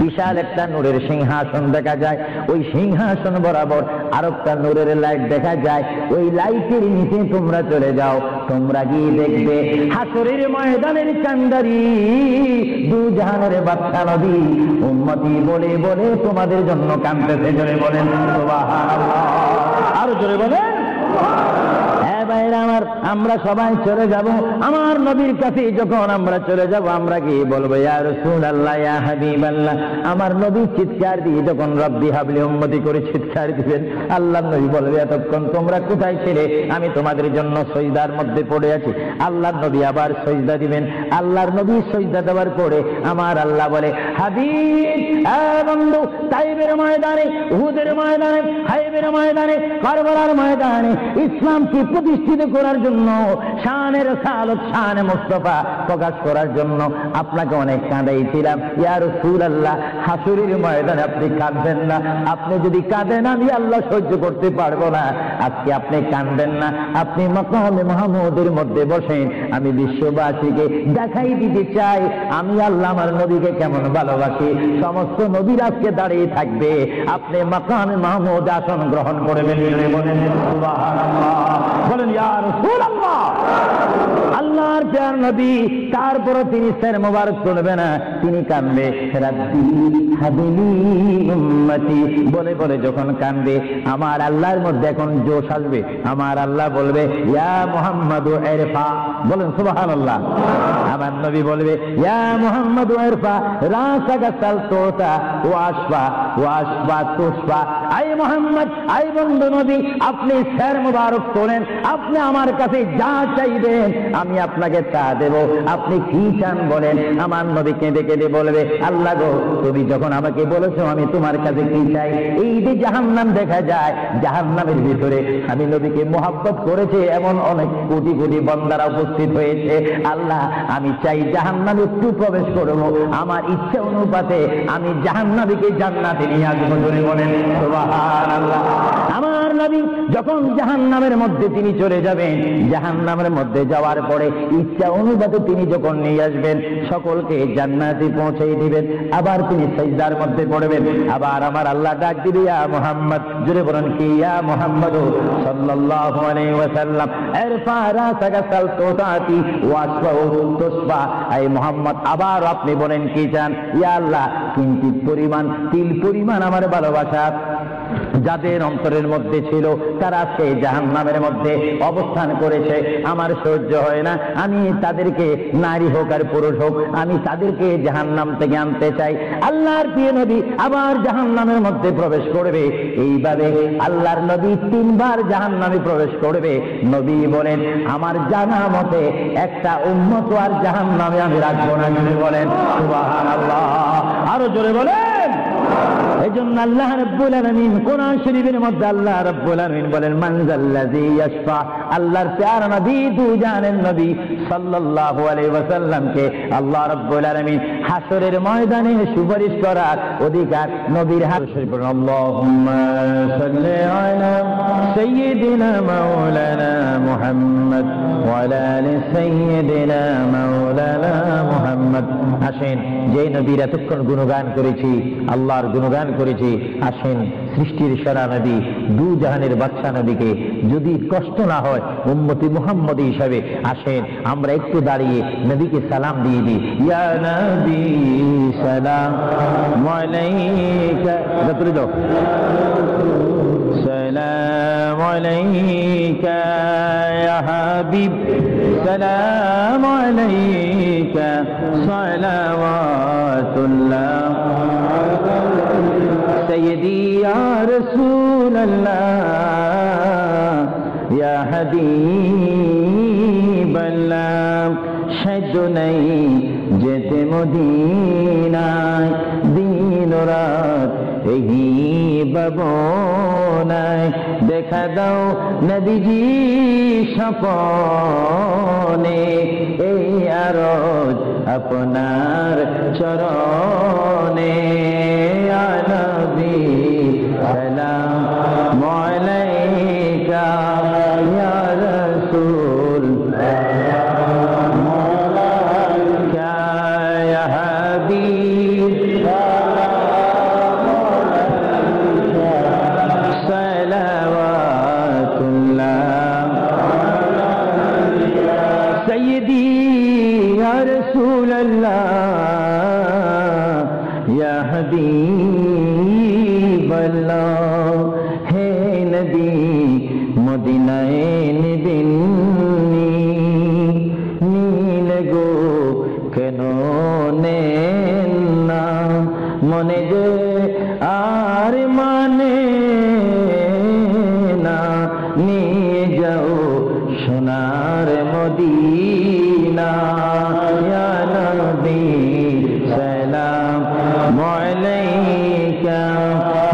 বিশাল একটা নূরের সিংহাসন দেখা যায়, ওই সিংহাসন বরাবর আরেকটা নূরের লাইট দেখা যায়, ওই লাইটের নিচে তোমরা চলে যাও। তোমরা গিয়ে দেখবে হাসরের ময়দানের কান্ডারি দু জাহানের বাদশা নবী উম্মতি বলে বলে তোমাদের জন্য কাঁদতেছে। জোরে বলেন সুবহানাল্লাহ, আরো জোরে বলেন। ভাইরা আমার, আমরা সবাই চলে যাব আমার নবীর কাছে। যখন আমরা চলে যাব, আমরা কি বলবো, ইয়া রাসূলুল্লাহ, ইয়া হাবিবাল্লাহ। আমার নবী চিৎকার দিয়ে যখন রব্বি হাবলি উম্মতি করে চিৎকার দিবেন, আল্লাহর নবী বলবে, এতক্ষণ তোমরা কোথায় ছিলে? আমি তোমাদের জন্য সিজদার মধ্যে পড়ে আছি। আল্লাহর নবী আবার সিজদা দিবেন। আল্লাহর নবী সিজদা দেওয়ার পরে আমার আল্লাহ বলে, হাবিব, এ বন্ধু, তাইবের ময়দানে, উহুদের ময়দানে, হাইবের ময়দানে, কারবালার ময়দানে ইসলামকে প্রতিষ্ঠিত করার জন্য, শানে রাসালত, শানে মুস্তাফা প্রকাশ করার জন্য আপনাকে অনেক কাঁদাইছিলাম। ইয়া রাসূলুল্লাহ, হাসরের ময়দানে আপনি কাঁদবেন না। আপনি যদি কাঁদেন, আমি আল্লাহ সহ্য করতে পারবো না। আজকে আপনি কাঁদবেন না, আপনি মাকামে মাহমুদের মধ্যে বসেন। আমি বিশ্ববাসীকে দেখাই দিতে চাই আমি আল্লাহ আমার নবীকে কেমন ভালোবাসি। সমস্ত নবীর আজকে দাঁড়িয়ে থাকবে, আপনি মাকামে মাহমুদ আসন গ্রহণ করবেন। বলেন সুবহানাল্লাহ, বলেন ইয়া রাসূলুল্লাহ। আল্লাহর প্রিয় নবী, তারপরে তিনি সের মোবারক তুলবে না, তিনি কাঁদবে রাব্বি হাবিলি উম্মতি বলে বলে যখন কাঁদবে, আমার আল্লাহর মধ্যে এখন জোশ আসবে। আমার আল্লাহ বলবে ইয়া মুহাম্মাদু ইরফা, বলেন সুবহানাল্লাহ। আমার নবী বলবে ইয়া মুহাম্মাদু ইরফা রাসাকা সালতোতা ওয়াসফা ওয়াসফা তুসফা। আই মুহাম্মদ, আই বন্ধু নবী, আপনি স্যার মুবারক তোলেন, আপনি আমার কাছে যা চাইবেন আমি আপনাকে তা দেব। আপনি কি চান বলেন। আমার নবী কেঁদে কেঁদে বলবে আল্লাহ গো, তুমি যখন আমাকে বলেছো আমি তোমার কাছে কি চাই। এই যে জাহান্নাম দেখা যায়, জাহান্নামের ভিতরে আমি নবীকে মোহাব্বত করেছে এমন অনেক কোটি কোটি বান্দারা উপস্থিত হয়েছে। আল্লাহ আমি চাই জাহান্নামে একটু প্রবেশ করবো, আমার ইচ্ছা অনুপাতে আমি জাহান্নামীকে জান্নাতে নিয়ে আসবো। ধরে বলেন সুবহানাল্লাহ। আমার নবী যখন জাহান্নামের মধ্যে তিনি চলে যাবেন, জাহান্নামের মধ্যে যাওয়ার পরে ইচ্ছা অনুপাতে তিনি যখন নিয়ে আসবেন, সকলকে জান্নাতে পৌঁছে দিবেন। আবার তিনি সিজদার মধ্যে পড়বেন, আবার আমার আল্লাহ ডাক দিবে ইয়া মুহাম্মদ, জোরে বলেন কি ইয়া মুহাম্মদ সাল্লাল্লাহু আলাইহি ওয়াসাল্লাম ইরফা রাসাকা সালতোতাতি ওয়াসফা তুসফা। এই মুহাম্মদ আবার আপনি বলেন কি চান। ইয়া আল্লাহ কিঞ্চিত পরিমাণ, তিল পরিমাণ আমার ভালোবাসা যাদের অন্তরের মধ্যে ছিল তারা সেই জাহান্নামের মধ্যে অবস্থান করেছে, আমার সহ্য হয় না। আমি তাদেরকে, নারী হোক আর পুরুষ হোক, আমি তাদেরকে জাহান্নাম থেকে আনতে চাই। আল্লাহর প্রিয় নবী আবার জাহান্নামের মধ্যে প্রবেশ করবে। এইভাবে আল্লাহর নবী 3 বার জাহান্নামে প্রবেশ করবে। নবী বলেন আমার জানা মতে একটা উম্মত আর জাহান্নামে আমি রাখবো না। জোরে বলেন সুবহানাল্লাহ, আরো জোরে বলেন। এজন্য আল্লাহ রাব্বুল আলামিন কোরআন শরীফের মধ্যে আল্লাহ রাব্বুল আলামিন বলেন মান যাল্লাযী ইয়াশফা। আল্লাহর প্যারা নবী দুজানের নবী সাল্লাল্লাহু আলাইহি ওয়াসাল্লামকে আল্লাহ রাব্বুল আলামিন হাসরের ময়দানে সুপারিশ করার অধিকার নবীর হাতে। আল্লাহুম্মা সাল্লি আলা সাইয়্যিদিনা মাওলানা মুহাম্মদ ওয়া আলা আলি সাইয়্যিদিনা মাওলানা মুহাম্মদ। আসেন যে নবীর এতক্ষণ গুণগান করেছি, আল্লাহর গুণগান করেছি, আসেন সৃষ্টির সেরা নবী, দু জাহানের বাদশা নবীকে যদি কষ্ট না হয় উম্মতি মুহাম্মদী হিসাবে, আসেন আমরা একটু দাঁড়িয়ে নবীকে সালাম দিয়ে দিই। ইয়া নবী সালাম আলাইকা, তুলে দাও সালাম আলাইকা ইয়া হাবিব সালাম আলাইকা সালাওয়াতুল্লাহ سيدي يا رسول الله يا حبيب الله সাধ্য নেই যেতে মদিনায় দিন রাত এই ভাবনায় দেখা দাও নবীজি স্বপনে এই আরজ আপনার চরণে ইয়া নবী সালাম আলাইকা ইয়া রাসূল সালাম আলাইকা ইয়া হাবিব সালাম আলাইকা সালাওয়াতুল্লাহ সাইয়্যিদি ইয়া রাসূলুল্লাহ ইয়া হাবিবাল্লাহ। হে নবী মদিনায় নিবেন নীল গো কেন নেন না মনে যে আর মানে না, নিয়ে যাও সোনার মদিনা ইয়া নবী সালাম আলাইকা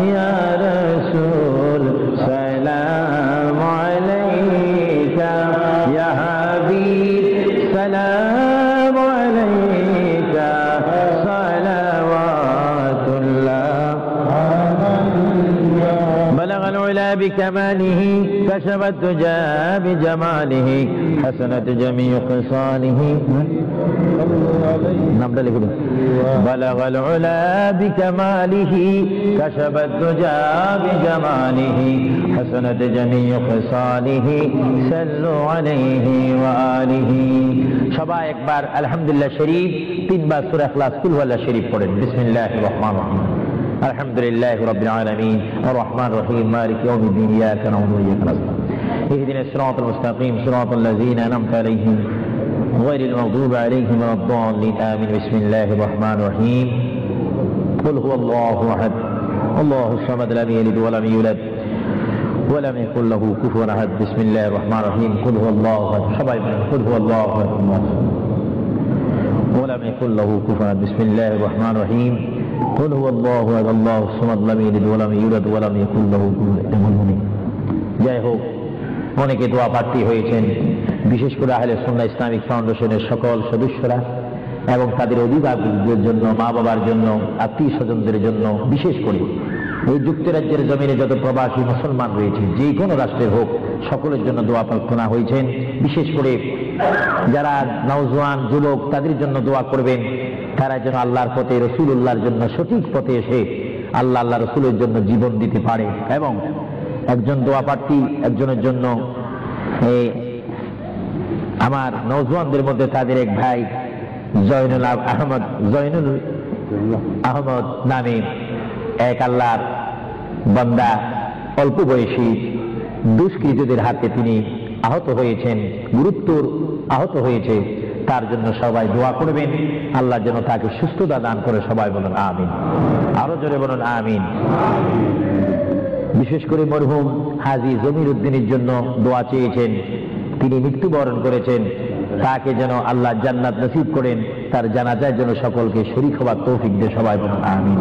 ইয়া রাসূল সালাম আলাইকা ইয়া হাবিব সালাম আলাইকা সালাওয়াতুল্লাহ। العلا بكماله كشف الدجى بجماله حسنت جميع خصاله নামটা লিখুন بلغ العلا بكماله كشف الدجى بجماله حسنت جميع خصاله صلوا عليه وآله সবাই একবার আলহামদুলিল্লাহ শরীফ তিনবার সূরা ইখলাস কুল ওয়াল্লাহ শরীফ পড়েন বিসমিল্লাহির রহমানির রহিম আলহামদুলিল্লাহি রাব্বিল আলামিন আর রহমানির রহিম মালিকি ইয়াউমিদ্দিন ইয়াকা না'বুদু ওয়া ইয়াকা নাস্তাঈন ইহদিনাস সিরাতাল মুস্তাকিম সিরাতাল লাযীনা আন'আমতা আলাইহিম গায়রিল মাগদুবি আলাইহিম ওয়ালাদ-দাল্লিন আমিন বিসমিল্লাহির রহমানির রহিম কুল হুয়াল্লাহু আহাদ আল্লাহুস সামাদ লাম ইয়ালিদ ওয়া লাম ইউলাদ ولم يكن له كفوا احد بسم الله الرحمن الرحيم قل هو الله احد সবাই বলেন قل هو الله احد ولم يكن له كفوا احد بسم الله الرحمن الرحيم قل هو الله احد الله الصمد لم يلد ولم يولد ولم يكن له كفوا احد যাই হোক অনেকে দোয়া প্রার্থী হয়েছেন বিশেষ করে আহলে সুন্নাহ ইসলামিক ফাউন্ডেশনের সকল সদস্যরা এবং তাদের অভিভাবকদের জন্য মা বাবার জন্য আত্মীয় স্বজনদের জন্য বিশেষ করে এই যুক্তরাজ্যের জমিনে যত প্রবাসী মুসলমান রয়েছে যে কোনো রাষ্ট্রের হোক সকলের জন্য দোয়া প্রার্থনা হয়েছেন বিশেষ করে যারা নওজোয়ান যুবক তাদের জন্য দোয়া করবেন তারা যেন আল্লাহর পথে রাসূলুল্লাহর জন্য সঠিক পথে এসে আল্লাহ রাসূলের জন্য জীবন দিতে পারে এবং একজন দোয়া প্রার্থী একজনের জন্য আমার নওজোয়ানদের মধ্যে তাদের এক ভাই জয়নুল আহমদ নামে এক আল্লাহর বান্দা অল্প বয়সী দুষ্কৃতীদের হাতে তিনি আহত হয়েছেন গুরুতর আহত হয়েছে তার জন্য সবাই দোয়া করবেন আল্লাহ যেন তাকে সুস্থতা দান করে সবাই বলুন আমিন আরো জোরে বলুন আমিন বিশেষ করে মরহুম হাজী জমির উদ্দিনের জন্য দোয়া চেয়েছেন তিনি মৃত্যুবরণ করেছেন তাকে যেন আল্লাহ জান্নাত নসিব করেন তার জানাজায় যেন সকলকে শরীক হওয়ার তৌফিক দিয়ে সবাই বলুন আমিন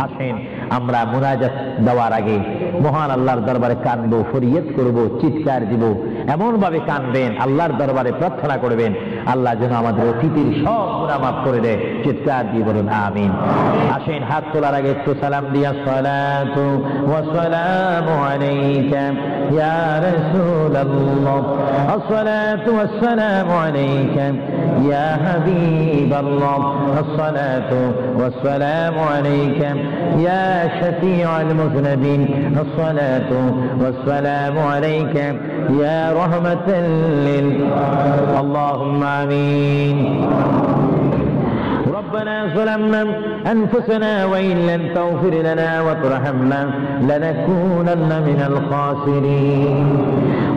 আসেন আমরা মুনাজাত দেওয়ার আগে মহান আল্লাহর দরবারে কাঁদবো ফরিয়াদ করব চিৎকার দিব এমন ভাবে কাঁদবেন আল্লাহর দরবারে প্রার্থনা করবেন আল্লাহ যেন আমাদের অতীতের সব গুনাহ মাফ করে দেয় চিৎকার দিয়ে বলুন আমিন আসেন হাত তোলার আগে একটু সালাম দিয়া সালাতু ওয়া সালামু আলাইকা ইয়া রাসূলুল্লাহ আসসালাতু ওয়াস সালামু আলাইকা ইয়া হাবিবাল্লাহ আসসালাতু ওয়াস সালামু আলাইকা ইয়া শাফিউল মুযনিবিন আসসালাতু ওয়াস সালামু আলাইকা ইয়া রাহমাতাল লিল আল্লাহুম্মা আমিন ربنا ظلمنا أنفسنا وإن لم تغفر لنا وترحمنا لنكونن من الخاسرين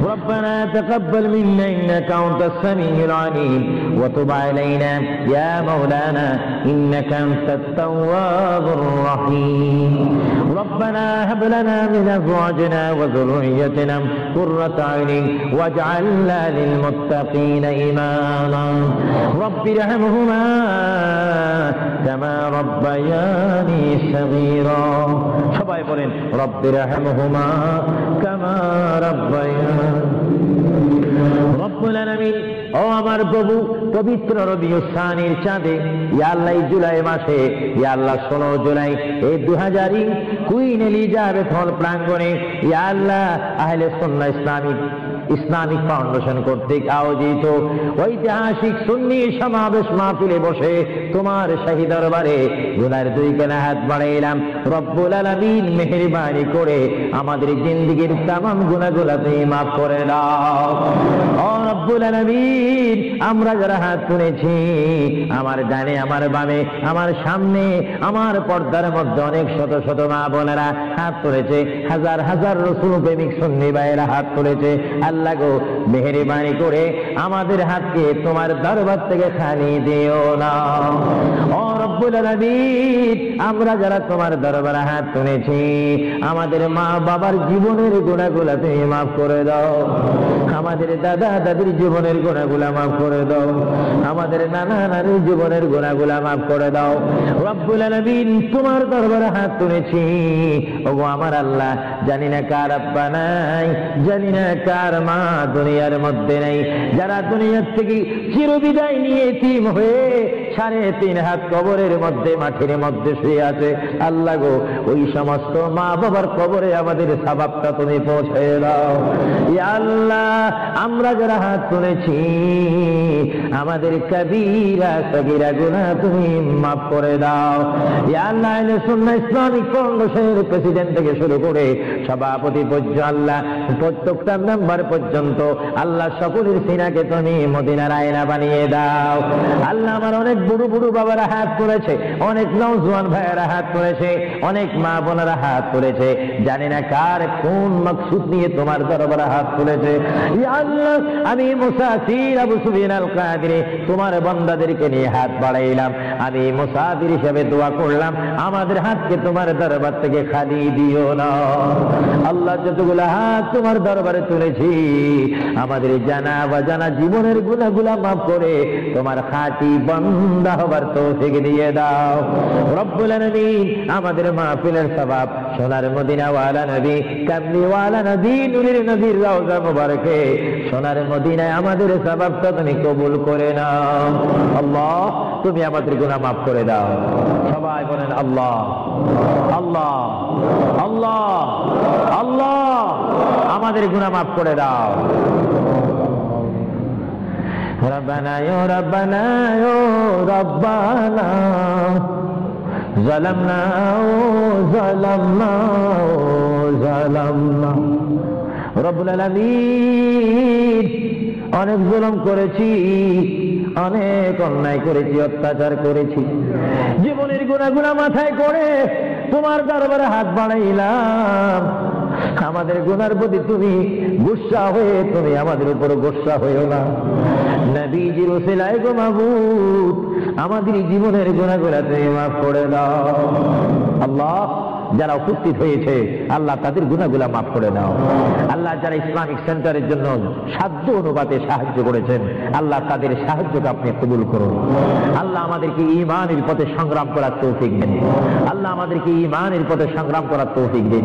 ربنا تقبل منا إنك أنت السميع العليم وتب علينا يا مولانا إنك أنت التواب الرحيم ربنا هب لنا من أزواجنا وذريتنا قرة أعين واجعلنا للمتقين إماما رب ارحمهما كما ربياني صغيرا সবাই বলেন رب ارحمهما كما ربياني রব্বুল আলামিন ও আমার প্রভু পবিত্র রবিউল সানির চাঁদে ইয়া আল্লাহ জুলাই মাসে ইয়া আল্লাহ 16 জুলাই এই 2000 কুইন এলিজাবেথ হল প্রাঙ্গণে ইয়া আল্লাহ আহলে সুন্নাহ ইসলামিক ফাউন্ডেশন কর্তৃক আয়োজিত ঐতিহাসিক সুন্নি সমাবেশ মাহফিলে বসে তোমার শাহী দরবারে গুনার দুই কানা হাত বাড়াইলাম রব্বুল আলামিন মেহেরবানি করে আমাদের জিন্দেগীর तमाम গুনাহগুলো তুমি maaf করে দাও ও রব্বুল আলামিন আমরা যারা হাত তুলেছি আমার ডানে আমার বামে আমার সামনে আমার পর্দার মধ্যে অনেক শত শত মা বোনেরা হাত তুলেছে হাজার হাজার রাসূল প্রেমিক সুন্নি ভাইয়েরা হাত তুলেছে আল্লাহ গো মেহেরবানি করে আমাদের হাতকে তোমার দরবার থেকে খালি দিও না ও রব্বুল আলামিন আমরা যারা তোমার দরবারে হাত তুলেছি আমাদের মা বাবার জীবনের গুনাহগুলো তুমি maaf করে দাও আমাদের দাদা দাদির জীবনের গুনাহগুলো maaf করে দাও আমাদের নানা নানির জীবনের গুনাহগুলো maaf করে দাও রব্বুল আলামিন তোমার দরবারে হাত তুলেছি ওগো আমার আল্লাহ জানি না কার আব্বা নাই জানি না কার মা দুনিয়ার মধ্যে নেই যারা দুনিয়ার থেকে চিরবিদায় নিয়ে এতিম হয়ে 3.5 হাত কবরের মধ্যে, মাটির মধ্যে শুয়ে আছে। আল্লাহ গো, ওই সমস্ত মা বাবার কবরে আমাদের সওয়াবটা তুমি পৌঁছে দাও। ইয়া আল্লাহ, আমরা যারা হাত তুলেছি আমাদের কবিরা সগীরা গুনাহ তুমি মাফ করে দাও। ইয়া আল্লাহ, আহলে সুন্নাহ ইসলামিক ফাউন্ডেশনের প্রেসিডেন্ট থেকে শুরু করে সভাপতি পর্যন্ত, আল্লাহ প্রত্যেকটা মেম্বার পর্যন্ত, আল্লাহ সকলের সিনাকে তুমি মদিনার আয়না বানিয়ে দাও। আল্লাহ, আমার অনেক বুড়ো বুড়ো বাবারা হাত তুলেছে, অনেক নওজোয়ান ভাইয়েরা হাত তুলেছে, অনেক মা বোনেরা হাত তুলেছে, জানি না কার কোন মাকসুদ নিয়ে তোমার দরবারে হাত তুলেছে। ইয়া আল্লাহ, আমি মুসাফির আবু সুফিয়ান আল কাদেরী তোমার বান্দাদেরকে নিয়ে হাত বাড়াইলাম। আমি মুসাফির হিসেবে দোয়া করলাম, আমাদের হাতকে তোমার দরবার থেকে খালি দিও না। আল্লাহ, যতগুলো হাত তোমার দরবারে তুলেছি আমাদের জানা অজানা জীবনের গুনাহগুলো মাফ করে তোমার খাঁটি বান্দা হবার তৌফিক দিয়ে দাও। রব্বুল আলামিন, আমাদের মাহফিলের সওয়াব সোনার মদিনা ওয়ালা নবী, কামলি ওয়ালা নবী, নূরের নবীর রওজা মুবারকে সোনার মদিনায় আমাদের সওয়াবটা তুমি কবুল করে নাও। আল্লাহ, তুমি আমাদের গুনাহ মাফ করে দাও। সবাই বলেন আল্লাহ আল্লাহ আল্লাহ আল্লাহ, আমাদের গুনাহ মাফ করে দাও। রব্বানা ইয়া রব্বানা ইয়া রব্বানা যালামনা যালামনা যালামনা। রব্বুল আলামিন, অনেক জুলুম করেছি, অনেক অন্যায় করেছি, অত্যাচার করেছি, জীবনের গুনাহগুলো মাথায় করে তোমার দরবারে হাত বাড়াইলাম। আমাদের গুনার প্রতি তুমি গুসা হয়ে তুমি আমাদের উপর গুসা হইও না। নবীজির ওসিলায় গো মাবুদ, আমাদের জীবনের গুনাহগুলো তুমি মাফ করে দাও। আল্লাহ, যারা উপস্থিত হয়েছে আল্লাহ তাদের গুনাহগুলো মাফ করে দাও। আল্লাহ, যারা ইসলামিক সেন্টারের জন্য সাধ্য অনুপাতে সাহায্য করেছেন আল্লাহ তাদের সাহায্যকে আপনি কবুল করুন। আল্লাহ, আমাদেরকে ঈমানের পথে সংগ্রাম করার তৌফিক দিন। আল্লাহ, আমাদেরকে ঈমানের পথে সংগ্রাম করার তৌফিক দিন।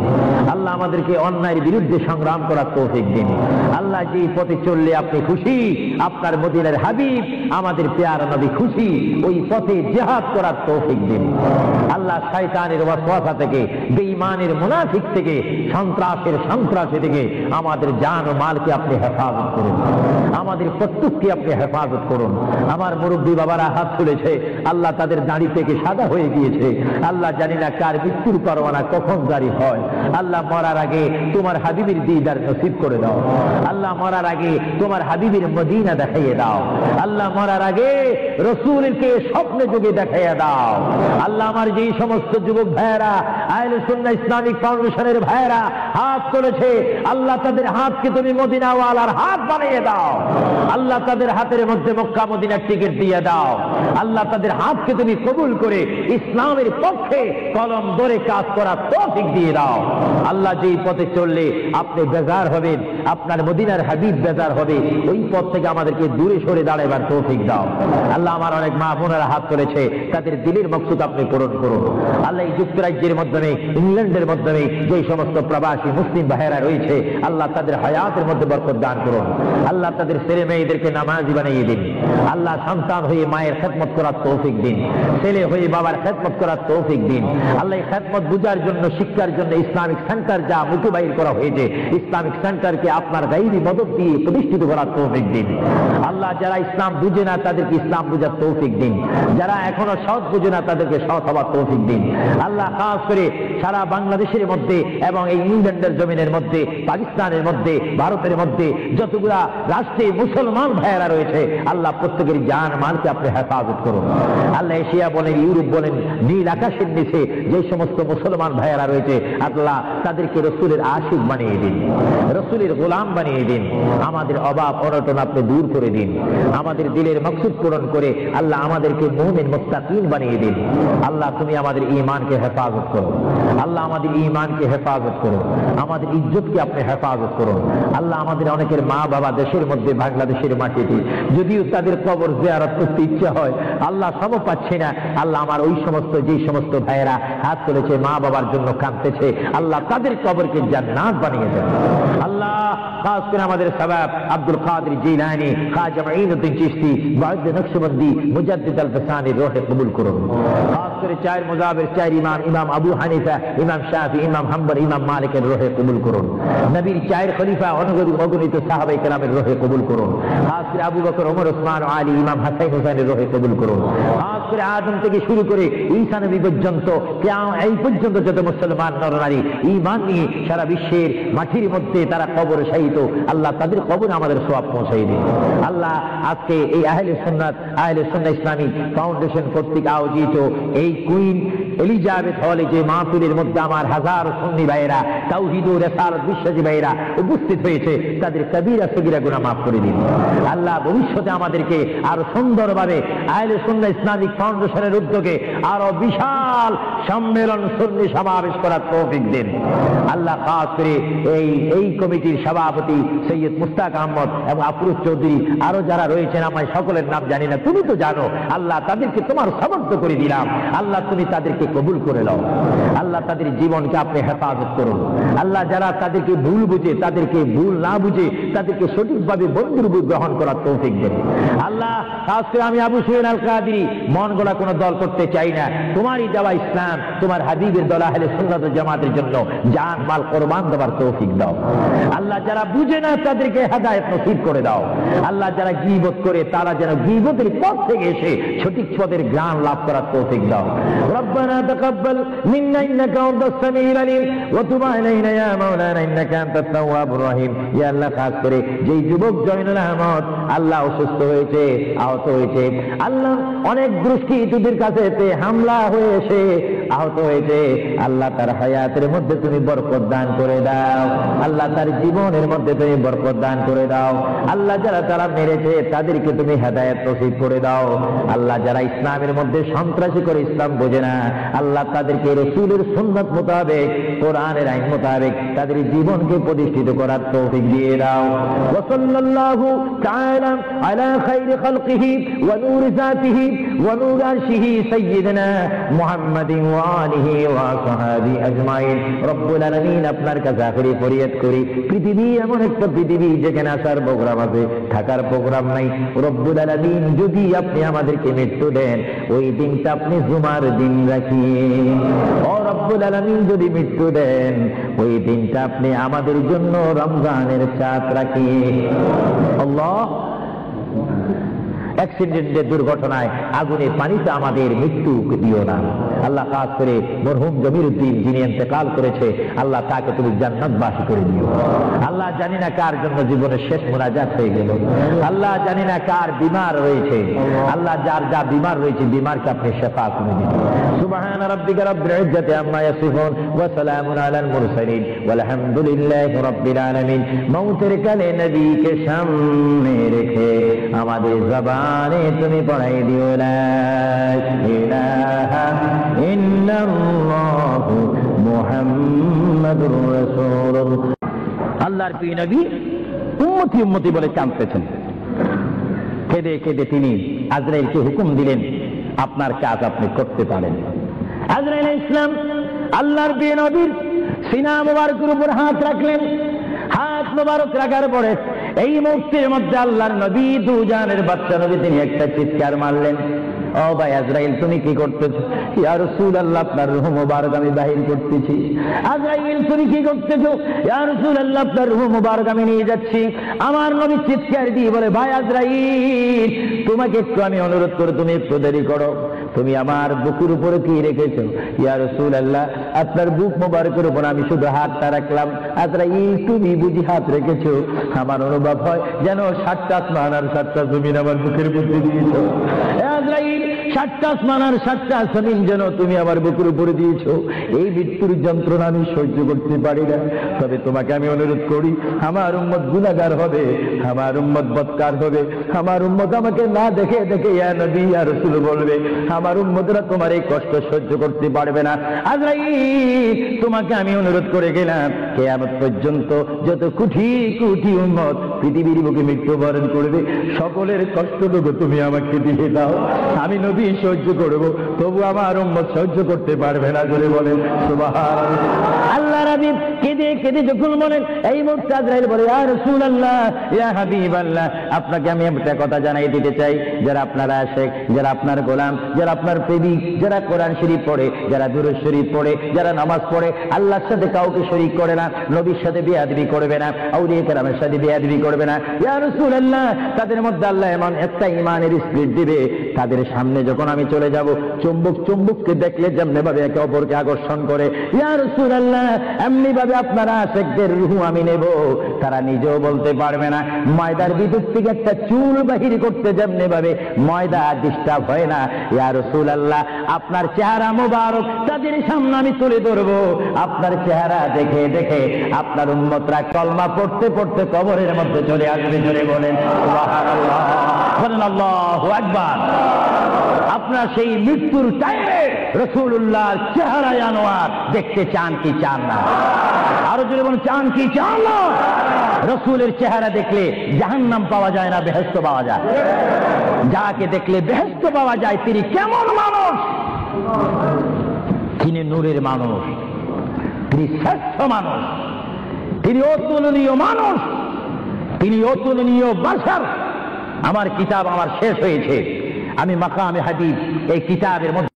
আল্লাহ, আমাদেরকে অন্যায়ের বিরুদ্ধে সংগ্রাম করার তৌফিক দিন। আল্লাহ, যে পথে চললে আপনি খুশি, আপনার মদিনার হাবিব আমাদের পেয়ারা নবী খুশি, ওই পথে জিহাদ করার তৌফিক দিন। আল্লাহ, শয়তানের ওয়াসওয়াসা থেকে, বেঈমানের মুনাফিক থেকে, সন্ত্রাসী থেকে আমাদের জান ও মালকে আপনি হেফাজত করুন। আমাদের প্রত্যেককে আপনি হেফাজত করুন। আমার মুরব্বী বাবারা হাত তুলেছে, আল্লাহ তাদের দাড়ি থেকে সাদা হয়ে গিয়েছে। আল্লাহ, জানি না কার মৃত্যুর পরোয়ানা কখন জারি হয়। আল্লাহ, মরার আগে তোমার হাবিবের দিদার নসিব করে দাও। আল্লাহ, মরার আগে তোমার হাবিবের মদিনা দেখাইয়ে দাও। আল্লাহ, মরার আগে রাসূলকে স্বপ্নে যোগে দেখাইয়ে দাও। আল্লাহ, আমার যেই সমস্ত যুবক ভাইয়েরা আহলে সুন্নাহ ইসলামিক ফাউন্ডেশনের ভাইয়েরা হাত তুলেছে আল্লাহ তাদের হাতকে তুমি মদিনাওয়ালার হাত বানিয়ে দাও। আল্লাহ, তাদের হাতের মধ্যে মক্কা মদিনার টিকিট দিয়ে দাও। আল্লাহ, তাদের হাতকে তুমি কবুল করে ইসলামের পক্ষে কলম ধরে কাজ করার তৌফিক দিয়ে দাও। আল্লাহ, যেই পথে চললে আপনি বেজার হবেন, আপনার মদিনার হাবিব বেজার হবে, ওই পথ থেকে আমাদেরকে দূরে সরে দাঁড়াবার তৌফিক দাও। আল্লাহ, আমার অনেক মা বোনেরা হাত তুলেছে, তাদের দিলের মকসুদ আপনি পূরণ করুন। আল্লাহ, এই যুক্তরাজ্যের মাধ্যমে, ইংল্যান্ডের মাধ্যমে যে সমস্ত প্রবাসী মুসলিম ভাইয়েরা রয়েছে আল্লাহ তাদের হায়াতের মধ্যে বরকত দান করুন। আল্লাহ, তাদের ছেলে মেয়েদেরকে নামাজি বানিয়ে দিন। আল্লাহ, সন্তান হয়ে মায়ের খেদমত করার তৌফিক দিন, ছেলে হয়ে বাবার খেদমত করার তৌফিক দিন। আল্লাহ, এই খেদমত বুঝার জন্য, শিক্ষার জন্য ইসলামিক সেন্টার যা মোটিভাইট করা হয়েছে, ইসলামিক সেন্টারকে আপনার গাইবি মদত দিয়ে প্রতিষ্ঠিত করার তৌফিক দিন। আল্লাহ, যারা ইসলাম বুঝে না তাদেরকে ইসলাম বুঝার তৌফিক দিন। যারা এখনো সৎ বুঝে না তাদেরকে সৎ হওয়ার তৌফিক দিন। আল্লাহ, খাস করে সারা বাংলাদেশের মধ্যে এবং এই ইংল্যান্ডের জমিনের মধ্যে, পাকিস্তানের মধ্যে, ভারতের মধ্যে যতগুলা রাষ্ট্রে মুসলমান ভাইয়েরা রয়েছে আল্লাহ প্রত্যেকের জান মালকে আপনি হেফাজত করুন। আল্লাহ, এশিয়া বলেন, ইউরোপ বলেন, নীল আকাশের নিচে যে সমস্ত মুসলমান ভাইয়েরা রয়েছে আল্লাহ তাদেরকে রসুলের আশিক বানিয়ে দিন, রসুলের গোলাম বানিয়ে দিন। আমাদের অভাব অনটন আপনি দূর করে দিন। আমাদের দিলের মকসুদ পূরণ করে আল্লাহ আমাদেরকে মুমিন মুত্তাকিন বানিয়ে দিন। আল্লাহ, তুমি আমাদের ঈমানকে হেফাজত করো। আল্লাহ, আমাদের ঈমানকে হেফাজত করো। আমাদের ইজ্জতকে আপনি হেফাজত করুন। আল্লাহ, আমাদের অনেকের মা বাবা দেশের মধ্যে, বাংলাদেশের মাটিতে, যদিও তাদের কবর জিয়ারত করতে ইচ্ছা হয় আল্লাহ সম পাচ্ছে না। আল্লাহ, আমার ওই সমস্ত যে সমস্ত ভাইয়েরা হাত তুলেছে মা বাবার জন্য কাঁদতেছে আল্লাহ তাদের কবরকে জান্নাত বানিয়ে দেন। আল্লাহ, খাস করে আমাদের সাবাব আব্দুল কাদের জিলানী, খাজা মুঈনুদ্দিন চিশতি, মুআদ্দিদ নকশবন্দি, মুজাদ্দিদ আল-ফসানির রূহে কবুল করুন। খাস করে চার মুজাহির, চার ইমাম, ইমাম আবু হানিফা, ইমাম শাফি, ইমাম হাম্বল, ইমাম মালিকের রূহে কবুল করুন। নবীর চার খলিফা অগণিত সাহাবায়ে কেরামের রূহে কবুল করুন। খাস করে আবু বকর, ওমর, ওসমান, আলী, ইমাম হাসান হুসাইনের রূহে কবুল করুন। খাস করে আদম থেকে শুরু করে ঈসা নবী পর্যন্ত, এই পর্যন্ত যত মুসলমান নরনারী ঈমান নিয়ে সারা বিশ্বের মাটির মধ্যে তারা কবরে শায়িত, আল্লাহ তাদের কবরে আমাদের সওয়াব পৌঁছাই দিন। আল্লাহ আজকে এই আহলে সুন্নাত ইসলামিক ফাউন্ডেশন কর্তৃক আয়োজিত এই কুইন এলিজাবেথ হলে যে মাহফিলের মধ্যে আমার হাজার সুন্নি ভাইয়েরা, তাওহীদ ও রিসালাত বিশ্বাসী ভাইয়েরা উপস্থিত হয়েছে, তাদের কবিরা সগীরা গুনাহ মাফ করে দিন। আল্লাহ ভবিষ্যতে আমাদেরকে আরো সুন্দরভাবে আহলে সুন্নাত ইসলামিক ফাউন্ডেশনের উদ্যোগে আরো বিশাল সম্মেলন সুন্নি সমাবেশ করার তৌফিক দেন। আল্লাহ খাস করে এই কমিটির সভাপতি সৈয়দ মুস্তাক আহমদ এবং আফরোজ চৌধুরী, আরো যারা রয়েছেন আমার সকলের নাম জানি না, তুমি তো জানো। আল্লাহ তাদেরকে তোমার সমর্থ করে দিলাম। আল্লাহ তুমি তাদেরকে কবুল করে নাও। আল্লাহ তাদের জীবনকে আপনি হেফাজত করুন। আল্লাহ যারা তাদেরকে ভুল বুঝে, তাদেরকে ভুল না বুঝে তাদেরকে সঠিকভাবে বন্ধুর গ্রহণ করার তৌফিক দেন। আল্লাহ খাস করে আমি আবু সুহেল আল কাদেরী মন গড়া কোনো দল করতে চাই না, তোমারই দেওয়া ইসলাম, তোমার হাবিবের দল আহলে সুন্নাত ওয়াল জামাতের জন্য জান মাল কোরবান দেওয়ার তৌফিক দাও। আল্লাহ যারা বুঝে না তাদেরকে হেদায়েত নসিব করে দাও। আল্লাহ যারা গীবত করে তারা যেন গীবতের পথ থেকে এসে সঠিক পথের জ্ঞান লাভ করার তৌফিক দাও। রব্বানা তাকাব্বাল মিন্না ইন্নাকা আনতাস সামিউল আলিম ওয়া তুব আলাইনা ইয়া মাওলানা ইন্নাকা আনতাত তাওয়াবুর রহিম। ইয়া আল্লাহ খাস করে যেই যুবক জয়নুল আহমদ আল্লাহ অসুস্থ হয়েছে, আহত হয়েছে, আল্লাহ অনেক দুষ্কৃতীদের কাছে হামলা হয়ে এসে আহত হয়েছে, আল্লাহ তার হায়াতের মধ্যে তুমি বরকত দান করে দাও। আল্লাহ তার জীবনের মধ্যে তুমি বরকত দান করে দাও। আল্লাহ যারা তারা মেরেছে তাদেরকে তুমি হেদায়েত নসিব করে দাও। আল্লাহ যারা ইসলামের মধ্যে সন্ত্রাসী করে ইসলাম বোঝে না, আল্লাহ তাদেরকে রাসূলের সুন্নাত মোতাবেক, কোরআনের আইন মোতাবেক তাদের জীবনকে প্রতিষ্ঠিত করার তৌফিক দিয়ে দাও। ওয়া সাল্লাল্লাহু তাআলা আলা খায়রি খালকিহি ওয়া নূরি যাতিহি ওয়া নূরি আরশিহি সাইয়্যিদিনা মুহাম্মাদিন ওয়া আলিহি ওয়া সাহাবি আজমাইন। রব্বুল আলামিন আপনার কাছে আখেরি ফরিয়াদ করি, পৃথিবী এমন একটা পৃথিবী যেখানে আসার প্রোগ্রাম আছে, থাকার প্রোগ্রাম নাই। রব্বুল আলামিন যদি আপনি আমাদেরকে মৃত্যু দেন, ওই দিনটা আপনি জুমার দিন রাখিয়ে। ও রব্বুল আলামিন যদি মৃত্যু দেন, ওই দিনটা আপনি আমাদের জন্য রমজানের চাঁদ রাখিয়ে। আল্লাহ অ্যাক্সিডেন্টের দুর্ঘটনায় আগুনের পানিতে আমাদের মৃত্যু দিও না। আল্লাহ খাস করে মরহুম জমিরউদ্দিন যিনি ইন্তেকাল করেছে, আল্লাহ তাকে তুমি জান্নাতবাসী করে দিও। আল্লাহ জানি না কার জন্য জীবনের শেষ মোনাজাত হয়ে গেল, আল্লাহ জানি না কার বিমার রয়েছে, আল্লাহ যার যা বিমার রয়েছে বিমারকে আপনি শেফা করে দিন। সুবহান রাব্বিকা রাব্বিল ইজ্জাতি আম্মা ইয়াসিফুন ওয়া সালামুন আলাল মুরসালিন ওয়ালহামদুলিল্লাহি রাব্বিল আলামিন। মৌতের কালে নবীকে সামনে রেখে আমাদের জবানে তুমি পড়াই দিও লা ইলাহা ইল্লাল্লাহু মুহাম্মাদুর রাসূলুল্লাহ। আল্লাহর প্রিয় নবী উম্মতি উম্মতি বলে কাঁদতেছেন। কেঁদে কেঁদে তিনি আজরাইলকে হুকুম দিলেন, আপনার কাজ আপনি করতে পারেন। আজরাইল ইসলাম আল্লাহর প্রিয় নবীর সিনা মুবারকের উপর হাত রাখলেন। হাত মুবারক রাখার পরে এই মুহূর্তের মধ্যে আল্লাহর নবী দুজানের বাচ্চা নবী তিনি একটা চিৎকার মারলেন, ও ভাই আজরাইল তুমি কি করতেছো? ইয়া রাসূলুল্লাহ আপনার রূহ মুবারক আমি বাহির করতেছি। আজরাইল তুমি কি করতেছো? ইয়া রাসূলুল্লাহ আপনার রূহ মুবারক আমি নিয়ে যাচ্ছি। আমার নবী চিৎকার দিয়ে বলে, ভাই আজরাইল তোমাকে একটু আমি অনুরোধ করে তুমি একটু দেরি করো, তুমি আমার বুকের উপরে কি রেখেছো? ইয়া রাসূলুল্লাহ আপনার বুক মুবারকের উপর আমি শুধু হাতটা রাখলাম। আজরাইল তুমি বুঝি হাত রেখেছো? আমার অনুভব হয় যেন 7টা আসমান আর 7টা জমিন আমার বুকের মধ্যে দিয়েছো। আজরাইল 7টা আসমান আর 7টা জমিন যেন তুমি আমার বুকের উপরে দিয়েছো। এই মৃত্যুর যন্ত্রণা আমি সহ্য করতে পারি না। তবে তোমাকে আমি অনুরোধ করি, আমার উম্মত গুনাহগার হবে, আমার উম্মত বদকার হবে, আমার উম্মত আমাকে না দেখে দেখে ইয়া নবী ইয়া রাসূল বলবে, আমার উম্মতরা তোমার এই কষ্ট সহ্য করতে পারবে না। আজরাইল তোমাকে আমি অনুরোধ করে গেলাম, কিয়ামত পর্যন্ত যত কোটি কোটি উম্মত পৃথিবীর বুকে মৃত্যুবরণ করবে, সকলের কষ্টটুকু তুমি আমাকে দিয়ে দাও। আমি নবী নবী সহ্য করব, তবু আমার উম্মত সহ্য করতে পারবে না। জোরে বলেন সুবহানাল্লাহ। আল্লাহ নবী কেঁদে কেঁদে যখন বলেন, এই মুহূর্তে আজরাইল বলে, ইয়া রাসূলুল্লাহ, ইয়া হাবিবাল্লাহ, আপনাকে আমি একটা কথা জানাই দিতে চাই, যারা আপনার আশিক, যারা আপনার গোলাম, যারা আপনার প্রেমিক, যারা কোরআন শরীফ পড়ে, যারা দুরূদ শরীফ পড়ে, যারা নামাজ পড়ে, আল্লাহর সাথে কাউকে শরীক করে না, নবীর সাথে বেয়াদবি করবে না, আউলিয়া কেরামের সাথে বেয়াদবি করবে না, ইয়া রাসূলুল্লাহ, তাদের মধ্যে আল্লাহ এমন একটা ঈমানের স্পিরিট দিবে, তাদের সামনে যখন আমি চলে যাব, চুম্বককে দেখলে যেমনি ভাবে একে অপরকে আকর্ষণ করে, ইয়া রাসূলুল্লাহ, এমনি ভাবে আপনারা আশিকদের রূহ আমি নেব, তারা নিজেও বলতে পারবে না। ময়দার ভিতর থেকে একটা চুল বাহির করতে যেমনি ভাবে ময়দা ডিস্টার্ব হয় না, ইয়া রাসূলুল্লাহ, আপনার চেহারা মোবারক তাদের সামনে আমি তুলে ধরবো, আপনার চেহারা দেখে দেখে আপনার উম্মতরা কলমা পড়তে পড়তে কবরের মধ্যে চলে আসবে। জোরে বলেন সুবহানাল্লাহ, বলেন আল্লাহু আকবার। আপনার সেই মৃত্যুর টাইমে রাসূলুল্লাহর চেহারা আনোয়ার দেখতে চান কি চান না? আরো জোরে বলেন, চান কি চান না? রাসূলের চেহারা দেখলে জাহান্নাম পাওয়া যায় না, বেহেশত পাওয়া যায়। যাকে দেখলে বেহেশত পাওয়া যায়, তিনি কেমন মানুষ? তিনি নূরের মানুষ, তিনি শ্রেষ্ঠ মানুষ, তিনি অতুলনীয় মানুষ, তিনি অতুলনীয় বাশার। আমার কিতাব আমার শেষ হয়েছে, আমি মাকামে হাদিস এই কিতাবের মধ্যে